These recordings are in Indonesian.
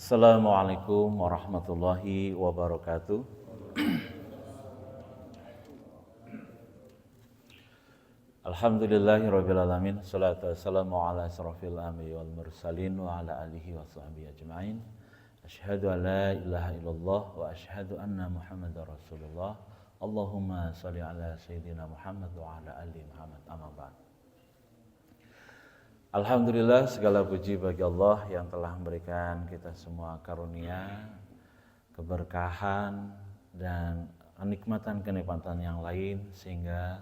Assalamualaikum warahmatullahi wabarakatuh. Alhamdulillahirrabbilalamin. Salatu wassalamu ala asrafil anbiya'i wal mursalin wa ala alihi wa sahbihi ajma'in. Asyhadu an la ilaha illallah wa asyhadu anna Muhammadar Rasulullah. Allahumma shalli ala sayyidina Muhammad wa ala ali Muhammad. Amma ba'd. Alhamdulillah, segala puji bagi Allah yang telah memberikan kita semua karunia, keberkahan dan kenikmatan-kenikmatan yang lain, sehingga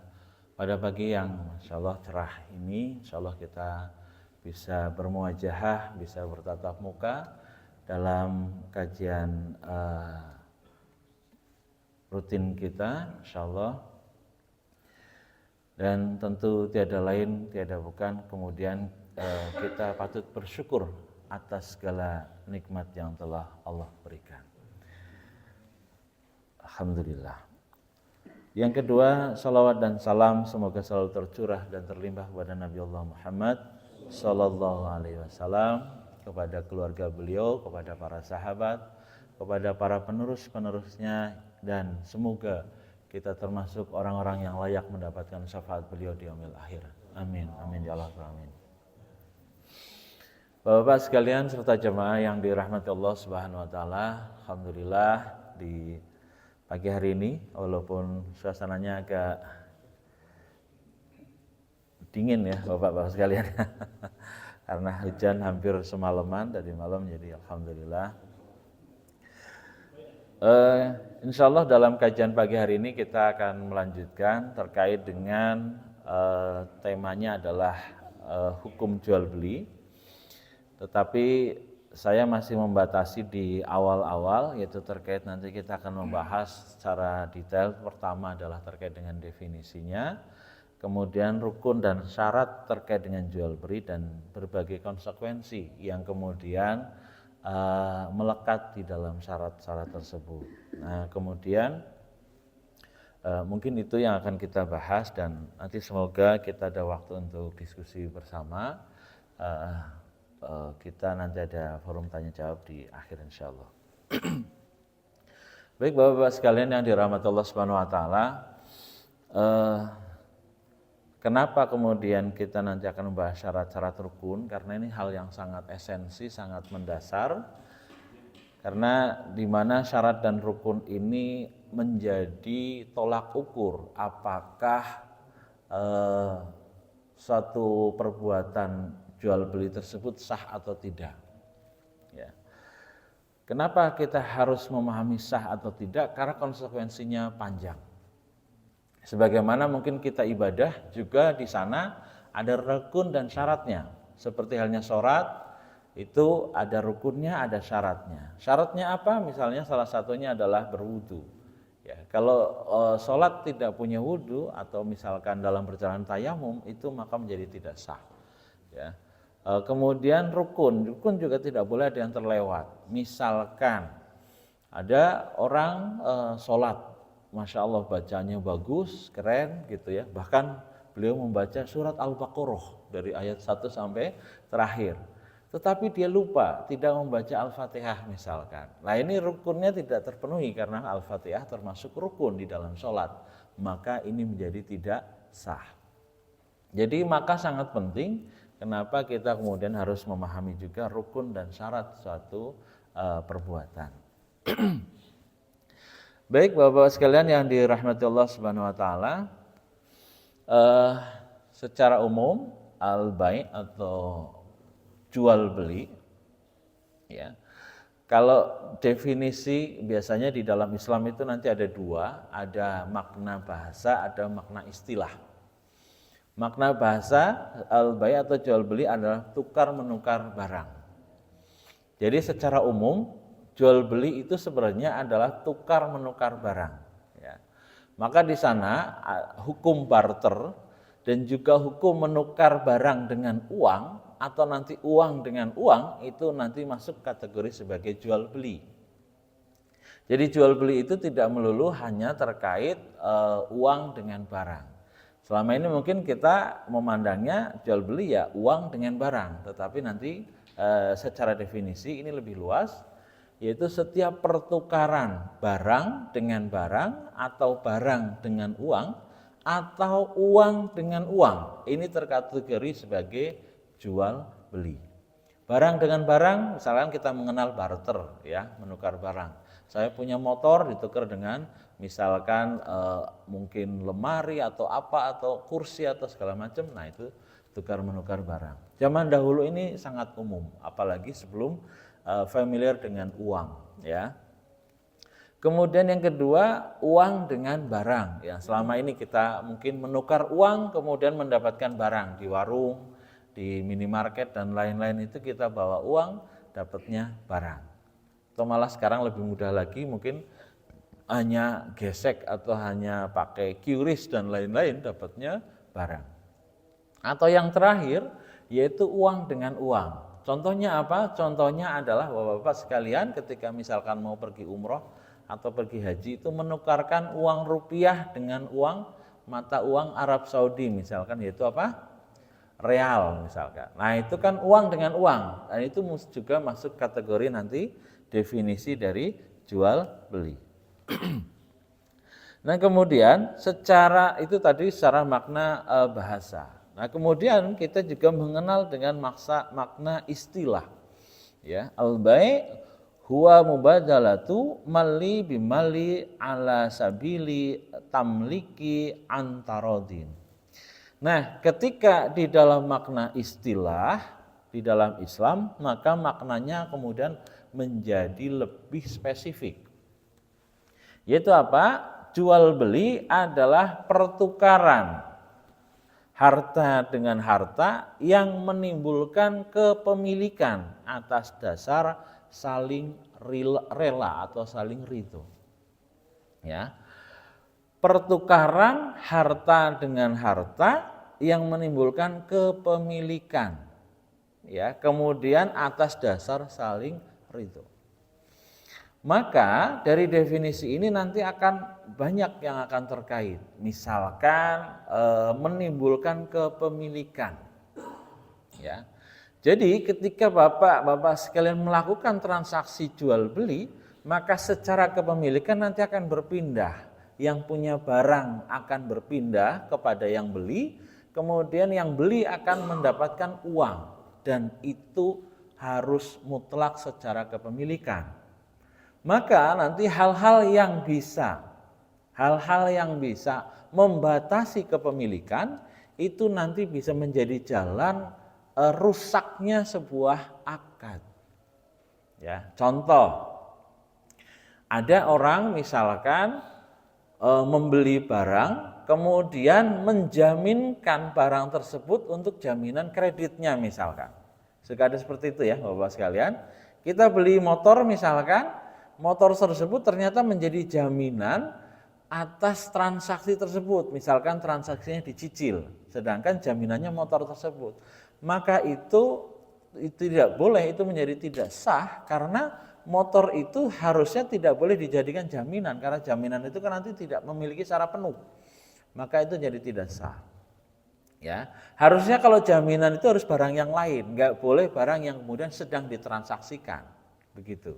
pada pagi yang insyaallah cerah ini, insyaallah kita bisa bermuajahah, bisa bertatap muka dalam kajian rutin kita insyaallah. Dan tentu tiada lain, tiada bukan, kemudian kita patut bersyukur atas segala nikmat yang telah Allah berikan. Alhamdulillah. Yang kedua, salawat dan salam semoga selalu tercurah dan terlimpah kepada Nabi Allah Muhammad sallallahu alaihi wasallam, kepada keluarga beliau, kepada para sahabat, kepada para penerus-penerusnya, dan semoga kita termasuk orang-orang yang layak mendapatkan syafaat beliau di yaumil akhir. Amin. Amin ya Allah. Amin. Bapak-bapak sekalian serta jemaah yang dirahmati Allah Subhanahu wa taala, alhamdulillah di pagi hari ini walaupun suasananya agak dingin ya Bapak-bapak sekalian. Karena hujan hampir semalaman dari malam, jadi alhamdulillah. Insyaallah dalam kajian pagi hari ini kita akan melanjutkan terkait dengan temanya adalah hukum jual beli. Tetapi saya masih membatasi di awal-awal, yaitu terkait nanti kita akan membahas secara detail. Pertama adalah terkait dengan definisinya, kemudian rukun dan syarat terkait dengan jual beli dan berbagai konsekuensi yang kemudian melekat di dalam syarat-syarat tersebut. Nah, kemudian mungkin itu yang akan kita bahas, dan nanti semoga kita ada waktu untuk diskusi bersama. Kita nanti ada forum tanya jawab di akhir insyaallah. Baik Bapak-bapak sekalian yang dirahmati Allah Subhanahu wa taala, kenapa kemudian kita nanti akan membahas syarat-syarat rukun? Karena ini hal yang sangat esensi, sangat mendasar. Karena di mana syarat dan rukun ini menjadi tolak ukur apakah suatu perbuatan jual beli tersebut sah atau tidak. Ya. Kenapa kita harus memahami sah atau tidak? Karena konsekuensinya panjang. Sebagaimana mungkin kita ibadah juga di sana ada rukun dan syaratnya. Seperti halnya sholat, itu ada rukunnya, ada syaratnya. Syaratnya apa? Misalnya salah satunya adalah berwudu. Ya, kalau sholat tidak punya wudu atau misalkan dalam perjalanan tayamum, itu maka menjadi tidak sah. Ya. Kemudian rukun juga tidak boleh ada yang terlewat. Misalkan ada orang sholat, Masya Allah bacanya bagus, keren gitu ya. Bahkan beliau membaca surat Al-Baqarah dari ayat 1 sampai terakhir. Tetapi dia lupa tidak membaca Al-Fatihah misalkan. Nah ini rukunnya tidak terpenuhi karena Al-Fatihah termasuk rukun di dalam sholat. Maka ini menjadi tidak sah. Jadi maka sangat penting kenapa kita kemudian harus memahami juga rukun dan syarat suatu perbuatan. Baik Bapak-bapak sekalian yang dirahmati Allah Subhanahu wa taala, secara umum al-bai' atau jual beli, ya. Kalau definisi biasanya di dalam Islam itu nanti ada dua, ada makna bahasa, ada makna istilah. Makna bahasa al-bai' atau jual beli adalah tukar menukar barang. Jadi secara umum jual beli itu sebenarnya adalah tukar menukar barang. Ya. Maka di sana hukum barter dan juga hukum menukar barang dengan uang atau nanti uang dengan uang itu nanti masuk kategori sebagai jual beli. Jadi jual beli itu tidak melulu hanya terkait uang dengan barang. Selama ini mungkin kita memandangnya jual beli ya uang dengan barang, tetapi nanti secara definisi ini lebih luas, yaitu setiap pertukaran barang dengan barang atau barang dengan uang atau uang dengan uang, ini terkategori sebagai jual beli. Barang dengan barang, misalkan kita mengenal barter, ya, menukar barang. Saya punya motor ditukar dengan misalkan mungkin lemari atau apa atau kursi atau segala macam. Nah, itu tukar menukar barang. Zaman dahulu ini sangat umum, apalagi sebelum familiar dengan uang, ya. Kemudian yang kedua, uang dengan barang. Ya, selama ini kita mungkin menukar uang kemudian mendapatkan barang di warung, di minimarket dan lain-lain, itu kita bawa uang, dapatnya barang. Atau malah sekarang lebih mudah lagi, mungkin hanya gesek atau hanya pakai QRIS dan lain-lain, dapatnya barang. Atau yang terakhir, yaitu uang dengan uang. Contohnya apa? Contohnya adalah Bapak-bapak sekalian ketika misalkan mau pergi umroh atau pergi haji, itu menukarkan uang rupiah dengan uang mata uang Arab Saudi misalkan, yaitu apa? Real misalkan. Nah, itu kan uang dengan uang. Dan itu juga masuk kategori nanti definisi dari jual beli. Nah, kemudian secara itu tadi secara makna bahasa. Nah, kemudian kita juga mengenal dengan makna istilah. Ya, al-bai' huwa mubadalatu mali bimali ala sabili tamliki antarodin. Nah, ketika di dalam makna istilah di dalam Islam, maka maknanya kemudian menjadi lebih spesifik. Yaitu apa? Jual beli adalah pertukaran harta dengan harta yang menimbulkan kepemilikan atas dasar saling rela atau saling ridho. Ya. Pertukaran harta dengan harta yang menimbulkan kepemilikan, ya, kemudian atas dasar saling ridho. Maka dari definisi ini nanti akan banyak yang akan terkait, misalkan menimbulkan kepemilikan, ya. Jadi ketika bapak sekalian melakukan transaksi jual beli, maka secara kepemilikan nanti akan berpindah. Yang punya barang akan berpindah kepada yang beli, kemudian yang beli akan mendapatkan uang, dan itu harus mutlak secara kepemilikan. Maka nanti hal-hal yang bisa membatasi kepemilikan itu nanti bisa menjadi jalan rusaknya sebuah akad. Ya, contoh, ada orang misalkan membeli barang, kemudian menjaminkan barang tersebut untuk jaminan kreditnya misalkan. Suka ada seperti itu ya Bapak sekalian. Kita beli motor misalkan, motor tersebut ternyata menjadi jaminan atas transaksi tersebut. Misalkan transaksinya dicicil, sedangkan jaminannya motor tersebut. Maka itu tidak boleh, itu menjadi tidak sah karena motor itu harusnya tidak boleh dijadikan jaminan, karena jaminan itu kan nanti tidak memiliki secara penuh, maka itu jadi tidak sah. Ya, harusnya kalau jaminan itu harus barang yang lain, nggak boleh barang yang kemudian sedang ditransaksikan, begitu.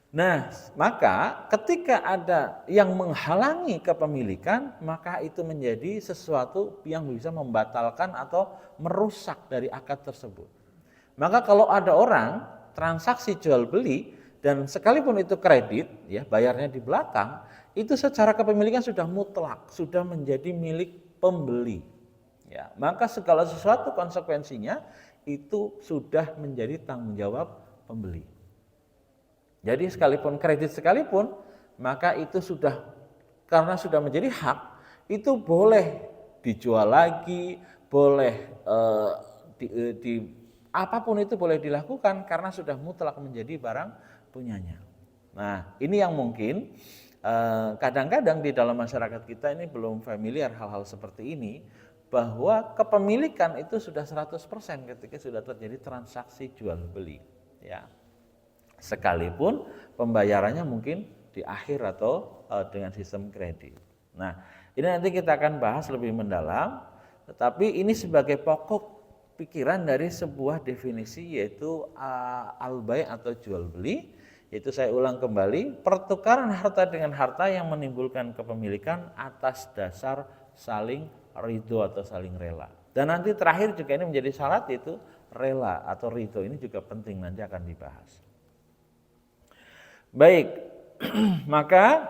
Nah, maka ketika ada yang menghalangi kepemilikan, maka itu menjadi sesuatu yang bisa membatalkan atau merusak dari akad tersebut. Maka kalau ada orang transaksi jual beli dan sekalipun itu kredit, ya bayarnya di belakang, itu secara kepemilikan sudah mutlak, sudah menjadi milik pembeli. Ya, maka segala sesuatu konsekuensinya itu sudah menjadi tanggung jawab pembeli. Jadi sekalipun kredit sekalipun, maka itu sudah, karena sudah menjadi hak, itu boleh dijual lagi, boleh apapun itu boleh dilakukan karena sudah mutlak menjadi barang punyanya. Nah, ini yang mungkin kadang-kadang di dalam masyarakat kita ini belum familiar hal-hal seperti ini, bahwa kepemilikan itu sudah 100% ketika sudah terjadi transaksi jual beli, ya. Sekalipun pembayarannya mungkin di akhir atau dengan sistem kredit. Nah, Ini nanti kita akan bahas lebih mendalam, tetapi ini sebagai pokok pikiran dari sebuah definisi yaitu al-bai' atau jual beli, yaitu saya ulang kembali, pertukaran harta dengan harta yang menimbulkan kepemilikan atas dasar saling ridho atau saling rela. Dan nanti terakhir juga ini menjadi syarat, yaitu rela atau ridho, ini juga penting, nanti akan dibahas. Baik, maka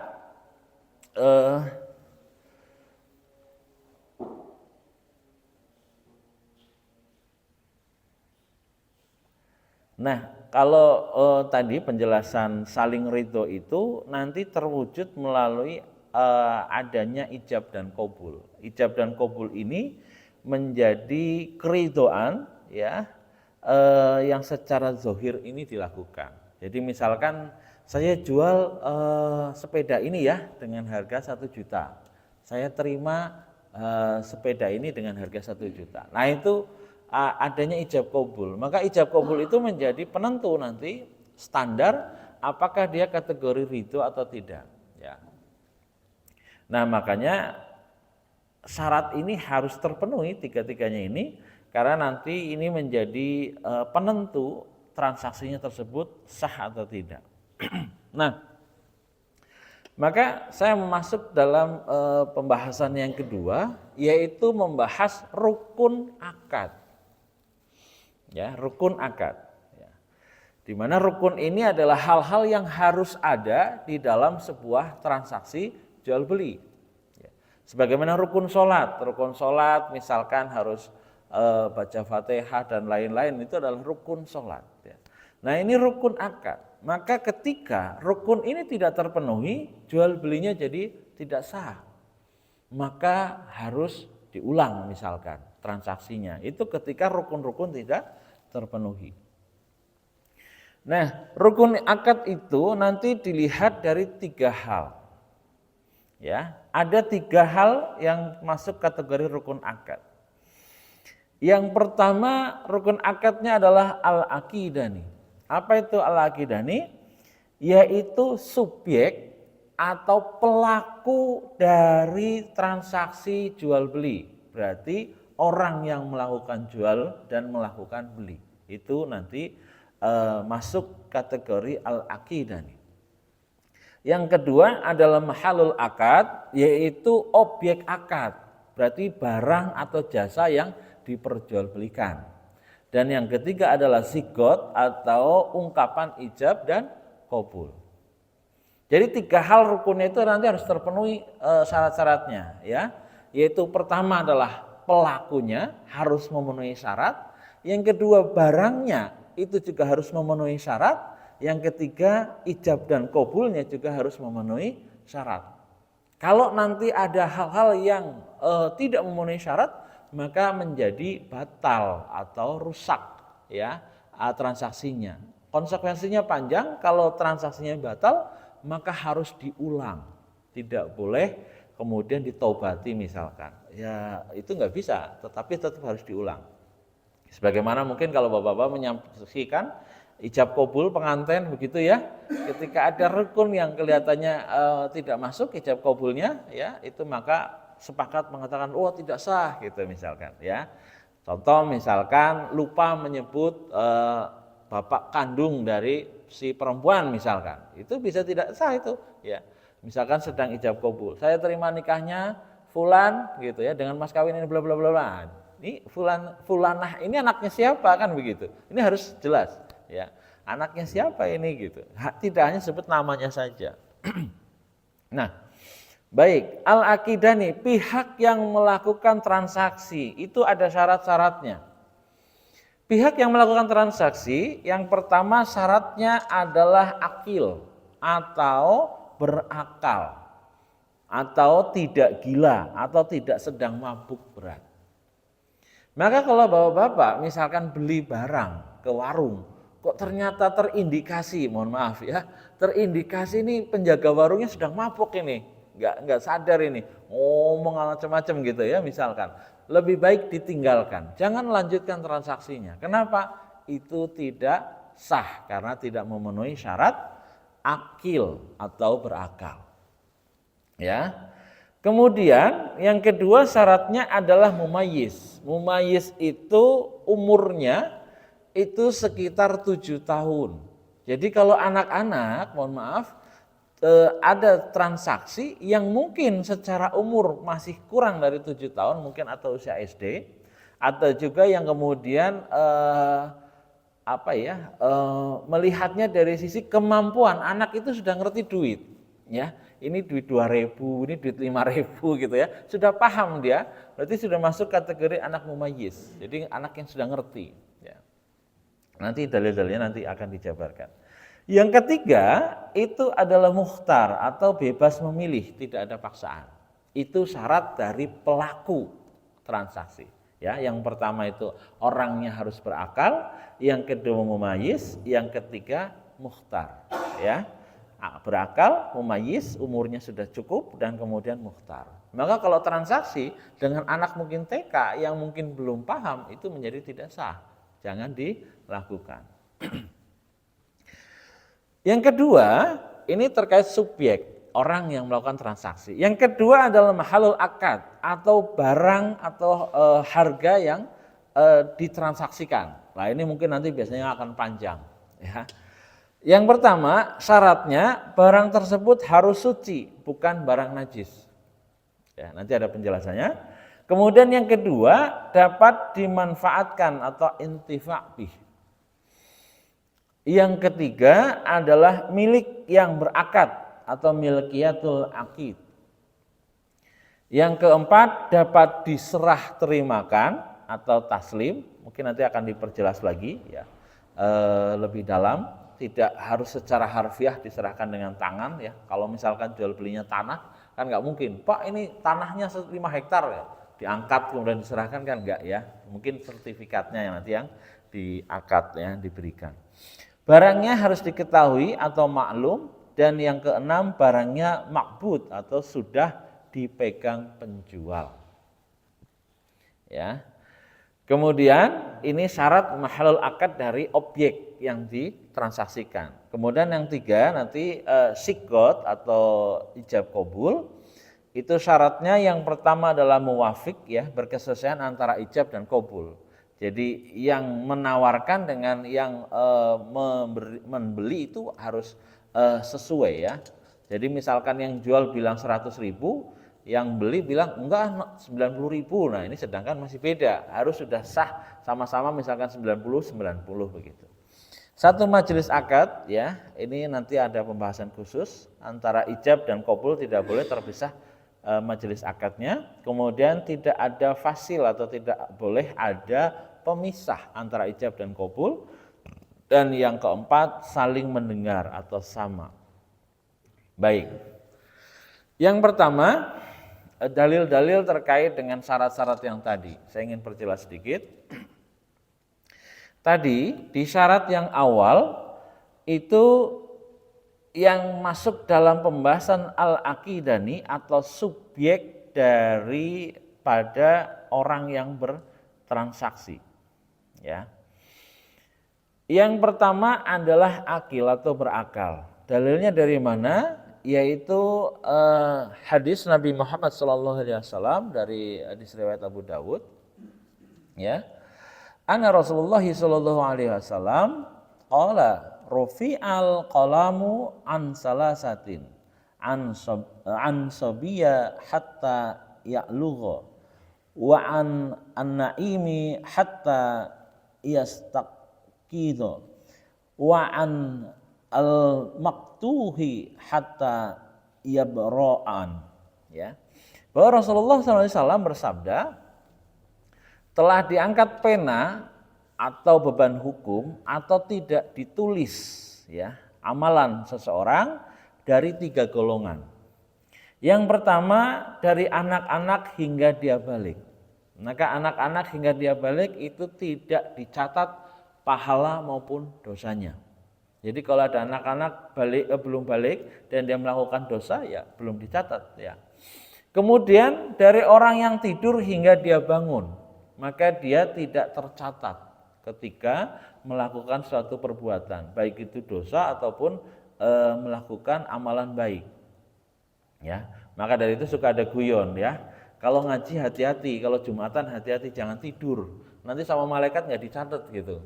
nah, kalau tadi penjelasan saling ridho itu nanti terwujud melalui adanya ijab dan qabul. Ijab dan qabul ini menjadi keridhoan ya yang secara zahir ini dilakukan. Jadi misalkan saya jual sepeda ini ya dengan harga 1 juta. Saya terima sepeda ini dengan harga 1 juta. Nah, itu adanya ijab qabul. Maka ijab qabul itu menjadi penentu nanti standar apakah dia kategori ridho atau tidak ya. Nah, makanya syarat ini harus terpenuhi tiga-tiganya ini, karena nanti ini menjadi penentu transaksinya tersebut sah atau tidak. Nah, maka saya masuk dalam pembahasan yang kedua, yaitu membahas rukun akad. Ya, rukun akad. Ya. Di mana rukun ini adalah hal-hal yang harus ada di dalam sebuah transaksi jual beli. Ya. Sebagaimana rukun sholat misalkan harus baca Fatihah dan lain-lain, itu adalah rukun sholat. Ya. Nah, ini rukun akad. Maka ketika rukun ini tidak terpenuhi, jual belinya jadi tidak sah. Maka harus diulang misalkan transaksinya. Itu ketika rukun-rukun tidak terpenuhi. Nah, rukun akad itu nanti dilihat dari 3 hal. Ya, ada 3 hal yang masuk kategori rukun akad. Yang pertama, rukun akadnya adalah al-aqidani. Apa itu al-aqidani? Yaitu subjek atau pelaku dari transaksi jual beli. Berarti orang yang melakukan jual dan melakukan beli. Itu nanti masuk kategori al-aqidani. Yang kedua adalah mahalul akad, yaitu objek akad. Berarti barang atau jasa yang diperjualbelikan. Dan yang ketiga adalah sigot atau ungkapan ijab dan qabul. Jadi 3 hal rukunnya itu nanti harus terpenuhi syarat-syaratnya ya. Yaitu pertama adalah pelakunya harus memenuhi syarat, yang kedua barangnya itu juga harus memenuhi syarat, yang ketiga ijab dan qabulnya juga harus memenuhi syarat. Kalau nanti ada hal-hal yang tidak memenuhi syarat, maka menjadi batal atau rusak ya transaksinya. Konsekuensinya panjang, kalau transaksinya batal maka harus diulang. Tidak boleh kemudian ditaubati misalkan. Ya itu nggak bisa, tetapi tetap harus diulang. Sebagaimana mungkin kalau bapak-bapak menyaksikan ijab qabul pengantin begitu ya, ketika ada rukun yang kelihatannya tidak masuk ijab qabulnya ya, itu maka sepakat mengatakan oh tidak sah gitu misalkan ya. Contoh misalkan lupa menyebut bapak kandung dari si perempuan misalkan, itu bisa tidak sah itu ya. Misalkan sedang ijab qabul, saya terima nikahnya fulan gitu ya dengan mas kawin ini bla bla bla bla. Ini fulanah ini anaknya siapa kan begitu. Ini harus jelas ya. Anaknya siapa ini gitu. Tidak hanya sebut namanya saja. Nah, baik, al-aqidani, pihak yang melakukan transaksi itu ada syarat-syaratnya. Pihak yang melakukan transaksi, yang pertama syaratnya adalah akil atau berakal, atau tidak gila, atau tidak sedang mabuk berat. Maka kalau bapak-bapak misalkan beli barang ke warung, kok ternyata terindikasi, mohon maaf ya, terindikasi ini penjaga warungnya sedang mabuk ini. Enggak sadar ini, ngomong macam-macam gitu ya misalkan. Lebih baik ditinggalkan, jangan lanjutkan transaksinya. Kenapa? Itu tidak sah karena tidak memenuhi syarat akil atau berakal. Ya. Kemudian yang kedua syaratnya adalah mumayyiz. Mumayyiz itu umurnya itu sekitar 7 tahun. Jadi kalau anak-anak, mohon maaf, ada transaksi yang mungkin secara umur masih kurang dari 7 tahun, mungkin atau usia SD, atau juga yang kemudian melihatnya dari sisi kemampuan, anak itu sudah ngerti duit, ya. Ini duit 2.000, ini duit 5.000 gitu ya. Sudah paham dia, berarti sudah masuk kategori anak mumayyiz. Jadi anak yang sudah ngerti, ya. Nanti dalil-dalilnya nanti akan dijabarkan. Yang ketiga itu adalah mukhtar atau bebas memilih, tidak ada paksaan. Itu syarat dari pelaku transaksi. Ya, yang pertama itu orangnya harus berakal, yang kedua mumayyiz, yang ketiga mukhtar. Ya, berakal, mumayyiz, umurnya sudah cukup, dan kemudian mukhtar. Maka kalau transaksi dengan anak mungkin TK yang mungkin belum paham itu menjadi tidak sah, jangan dilakukan. Yang kedua, ini terkait subjek, orang yang melakukan transaksi. Yang kedua adalah mahalul akad atau barang atau harga yang ditransaksikan. Nah ini mungkin nanti biasanya akan panjang. Ya. Yang pertama syaratnya barang tersebut harus suci, bukan barang najis. Ya, nanti ada penjelasannya. Kemudian yang kedua dapat dimanfaatkan atau intifa' bih. Yang ketiga adalah milik yang berakad atau milkiyatul akid. Yang keempat dapat diserah terimakan atau taslim, mungkin nanti akan diperjelas lagi ya, lebih dalam. Tidak harus secara harfiah diserahkan dengan tangan ya. Kalau misalkan jual belinya tanah kan nggak mungkin, Pak ini tanahnya 5 hektar ya, diangkat kemudian diserahkan kan nggak ya. Mungkin sertifikatnya yang nanti yang diakad ya diberikan. Barangnya harus diketahui atau maklum, dan yang keenam barangnya makbud atau sudah dipegang penjual. Ya. Kemudian ini syarat mahalul akad dari objek yang ditransaksikan. Kemudian yang tiga nanti sigot atau ijab qabul. Itu syaratnya yang pertama adalah muwafiq ya, berkesesuaian antara ijab dan qabul. Jadi yang menawarkan dengan yang membeli itu harus sesuai ya. Jadi misalkan yang jual bilang 100.000, yang beli bilang enggak 90.000. Nah ini sedangkan masih beda, harus sudah sah sama-sama misalkan 90 begitu. Satu majelis akad ya, ini nanti ada pembahasan khusus antara ijab dan qabul, tidak boleh terpisah majelis akadnya. Kemudian tidak ada fasil atau tidak boleh ada pemisah antara ijab dan qabul. Dan yang keempat saling mendengar atau sama. Baik. Yang pertama dalil-dalil terkait dengan syarat-syarat yang tadi. Saya ingin perjelas sedikit. Tadi di syarat yang awal itu yang masuk dalam pembahasan al-aqidani atau subjek daripada orang yang bertransaksi. Ya. Yang pertama adalah akil atau berakal. Dalilnya dari mana? Yaitu hadis Nabi Muhammad SAW dari hadis riwayat Abu Dawud. Ya. Anna Rasulullah SAW qala rufi'al qalamu an salasatin an sabiyya hatta ya'lugha wa an an-na'imi hatta yastaqidha wa an al-maktuhi hatta yabra'an. Ya. Bahwa Rasulullah SAW bersabda, telah diangkat pena atau beban hukum atau tidak ditulis ya amalan seseorang dari 3 golongan. Yang pertama dari anak-anak hingga dia balik. Maka anak-anak hingga dia balik itu tidak dicatat pahala maupun dosanya. Jadi kalau ada anak-anak belum balik dan dia melakukan dosa ya belum dicatat ya. Kemudian dari orang yang tidur hingga dia bangun, maka dia tidak tercatat ketika melakukan suatu perbuatan, baik itu dosa ataupun melakukan amalan baik. Ya, Maka dari itu suka ada guyon ya. Kalau ngaji hati-hati, kalau Jumatan hati-hati, jangan tidur. Nanti sama malaikat nggak dicatat gitu.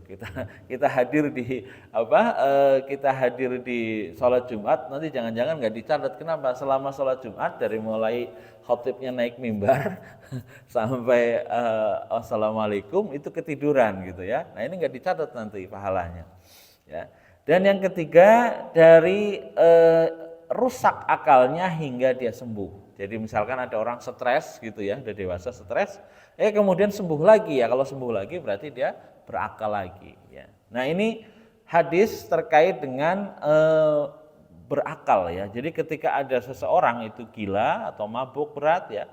Kita hadir di kita hadir di sholat Jumat, nanti jangan-jangan nggak dicatat. Kenapa? Selama sholat Jumat dari mulai khotibnya naik mimbar sampai assalamualaikum itu ketiduran gitu ya. Nah ini nggak dicatat nanti pahalanya. Ya. Dan yang ketiga dari rusak akalnya hingga dia sembuh. Jadi misalkan ada orang stres gitu ya, udah dewasa stres, kemudian sembuh lagi ya. Kalau sembuh lagi berarti dia berakal lagi. Ya. Nah ini hadis terkait dengan berakal ya. Jadi ketika ada seseorang itu gila atau mabuk berat ya,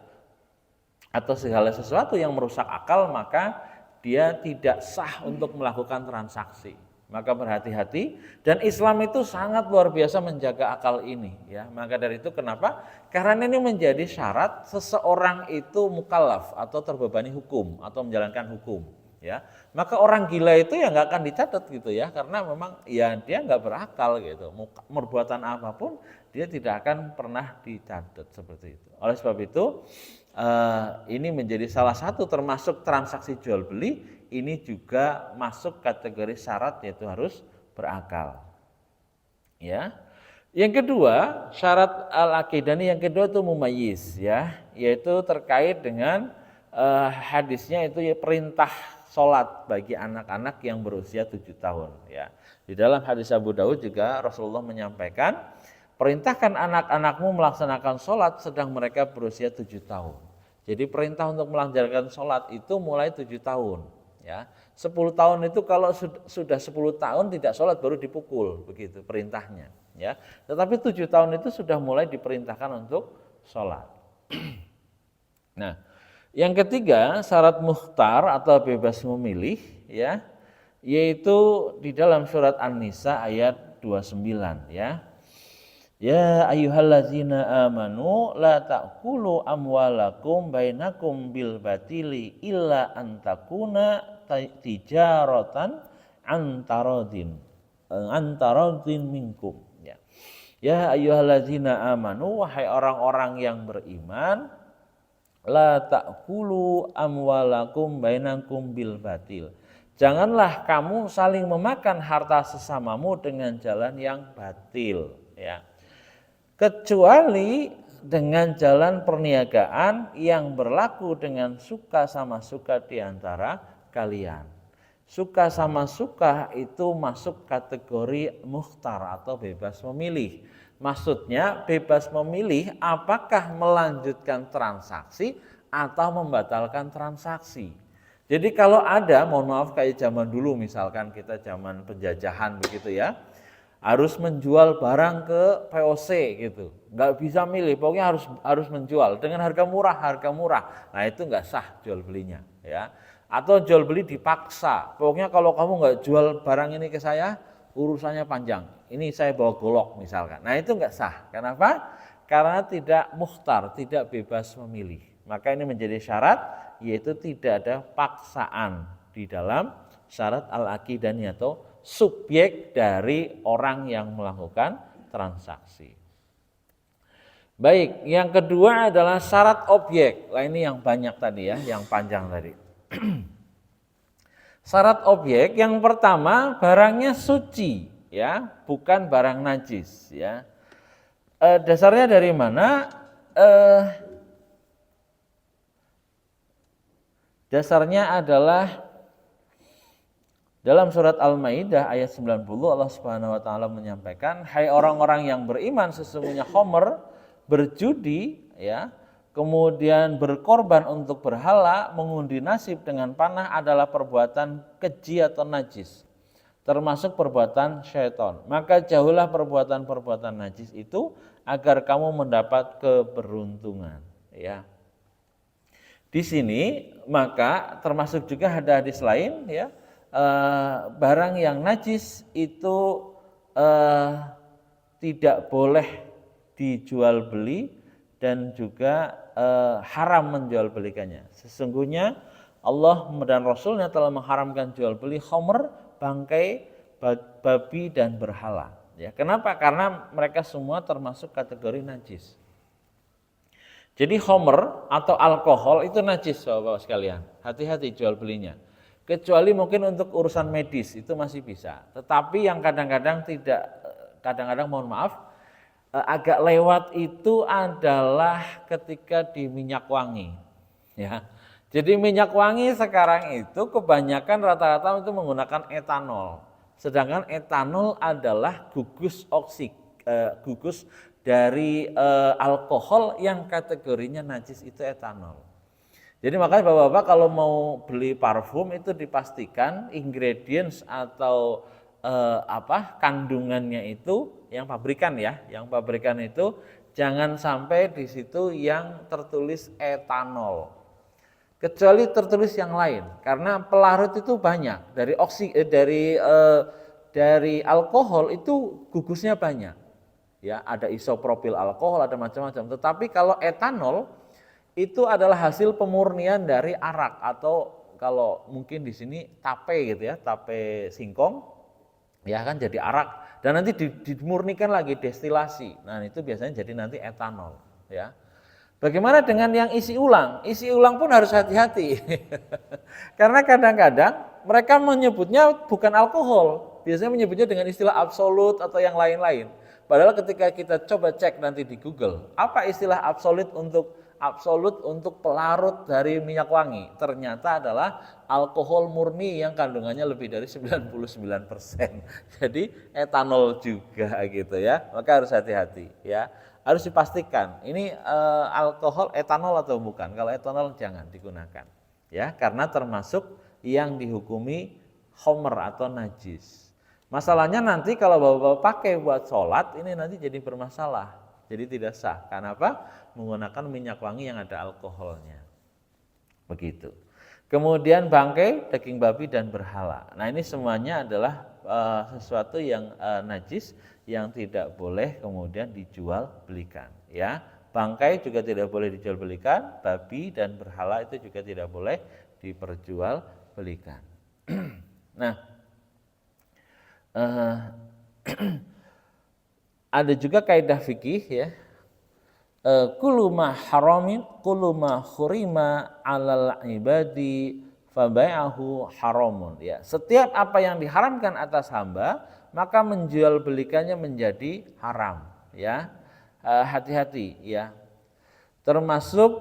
atau segala sesuatu yang merusak akal, maka dia tidak sah untuk melakukan transaksi. Maka berhati-hati, dan Islam itu sangat luar biasa menjaga akal ini ya. Maka dari itu kenapa? Karena ini menjadi syarat seseorang itu mukallaf atau terbebani hukum atau menjalankan hukum ya. Maka orang gila itu ya nggak akan dicatat gitu ya, karena memang ya dia nggak berakal gitu. Perbuatan apapun dia tidak akan pernah dicatat seperti itu. Oleh sebab itu ini menjadi salah satu termasuk transaksi jual beli. Ini juga masuk kategori syarat, yaitu harus berakal. Ya. Yang kedua, syarat al-aqidani yang kedua itu mumayyiz ya, yaitu terkait dengan hadisnya itu ya, perintah sholat bagi anak-anak yang berusia 7 tahun ya. Di dalam hadis Abu Daud juga Rasulullah menyampaikan, perintahkan anak-anakmu melaksanakan sholat sedang mereka berusia 7 tahun. Jadi perintah untuk melaksanakan sholat itu mulai 7 tahun. Ya, 10 tahun itu kalau sudah 10 tahun tidak sholat baru dipukul, begitu perintahnya. Ya, tetapi 7 tahun itu sudah mulai diperintahkan untuk sholat. Nah, yang ketiga syarat mukhtar atau bebas memilih, ya, yaitu di dalam surat An-Nisa ayat 29, ya. Ya ayyuhallazina amanu la ta'kulu amwalakum bainakum bil batili illa an takuna tijaratan antaradin minkum ya. Ya ayyuhallazina amanu, wahai orang-orang yang beriman, la ta'kulu amwalakum bainakum bil batil. Janganlah kamu saling memakan harta sesamamu dengan jalan yang batil ya. Kecuali dengan jalan perniagaan yang berlaku dengan suka sama suka di antara kalian. Suka sama suka itu masuk kategori mukhtar atau bebas memilih. Maksudnya bebas memilih apakah melanjutkan transaksi atau membatalkan transaksi. Jadi kalau ada, mohon maaf kayak zaman dulu misalkan kita zaman penjajahan begitu ya, harus menjual barang ke VOC gitu, nggak bisa milih, pokoknya harus menjual dengan harga murah. Nah itu nggak sah jual belinya, ya. Atau jual beli dipaksa, pokoknya kalau kamu nggak jual barang ini ke saya, urusannya panjang. Ini saya bawa golok misalkan. Nah itu nggak sah. Kenapa? Karena tidak mukhtar, tidak bebas memilih. Maka ini menjadi syarat, yaitu tidak ada paksaan di dalam syarat al-aqidani atau subjek dari orang yang melakukan transaksi. Baik, yang kedua adalah syarat objek. Nah ini yang banyak tadi ya, yang panjang tadi. Syarat objek yang pertama, barangnya suci ya, bukan barang najis ya. Dasarnya dari mana? Dasarnya adalah dalam surat Al-Maidah ayat 90, Allah Subhanahu wa taala menyampaikan, hai orang-orang yang beriman, sesungguhnya khamr, berjudi ya, kemudian berkorban untuk berhala, mengundi nasib dengan panah adalah perbuatan keji atau najis, termasuk perbuatan syaitan. Maka jauhlah perbuatan-perbuatan najis itu agar kamu mendapat keberuntungan ya. Di sini maka termasuk juga ada hadis lain ya, barang yang najis itu tidak boleh dijual beli dan juga haram menjual belikannya. Sesungguhnya Allah dan Rasulnya telah mengharamkan jual beli khamr, bangkai, babi dan berhala. Ya, kenapa? Karena mereka semua termasuk kategori najis. Jadi homer atau alkohol itu najis Bapak sekalian. Hati-hati jual belinya. Kecuali mungkin untuk urusan medis itu masih bisa. Tetapi yang kadang-kadang tidak, kadang-kadang mohon maaf, agak lewat itu adalah ketika di minyak wangi. Ya. Jadi minyak wangi sekarang itu kebanyakan rata-rata itu menggunakan etanol. Sedangkan etanol adalah gugus gugus dari alkohol yang kategorinya najis itu etanol. Jadi makanya Bapak-bapak kalau mau beli parfum itu dipastikan ingredients atau kandungannya itu yang pabrikan ya, yang pabrikan itu jangan sampai di situ yang tertulis etanol. Kecuali tertulis yang lain, karena pelarut itu banyak dari alkohol itu gugusnya banyak. Ya, ada isopropil alkohol, ada macam-macam. Tetapi kalau etanol itu adalah hasil pemurnian dari arak atau kalau mungkin di sini tape gitu ya, tape singkong, ya kan jadi arak dan nanti dimurnikan lagi destilasi. Nah itu biasanya jadi nanti etanol. Ya. Bagaimana dengan yang isi ulang? Isi ulang pun harus hati-hati, karena kadang-kadang mereka menyebutnya bukan alkohol, biasanya menyebutnya dengan istilah absolut atau yang lain-lain. Padahal ketika kita coba cek nanti di Google, apa istilah absolut untuk pelarut dari minyak wangi? Ternyata adalah alkohol murni yang kandungannya lebih dari 99%. Jadi etanol juga gitu ya. Maka harus hati-hati ya. Harus dipastikan ini alkohol etanol atau bukan. Kalau etanol jangan digunakan ya, karena termasuk yang dihukumi homer atau najis. Masalahnya nanti kalau Bapak pakai buat sholat ini nanti jadi bermasalah, jadi tidak sah. Karena apa? Menggunakan minyak wangi yang ada alkoholnya. Begitu. Kemudian bangkai, daging babi dan berhala. Nah ini semuanya adalah sesuatu yang najis yang tidak boleh kemudian dijual belikan. Ya, bangkai juga tidak boleh dijual belikan, babi dan berhala itu juga tidak boleh diperjual belikan. Nah, ada juga kaidah fikih ya. Kullu ma haramin, kullu ma khurima 'alal ibadi fabai'ahu haramun ya. Setiap apa yang diharamkan atas hamba, maka menjual belikannya menjadi haram ya. Hati-hati ya. Termasuk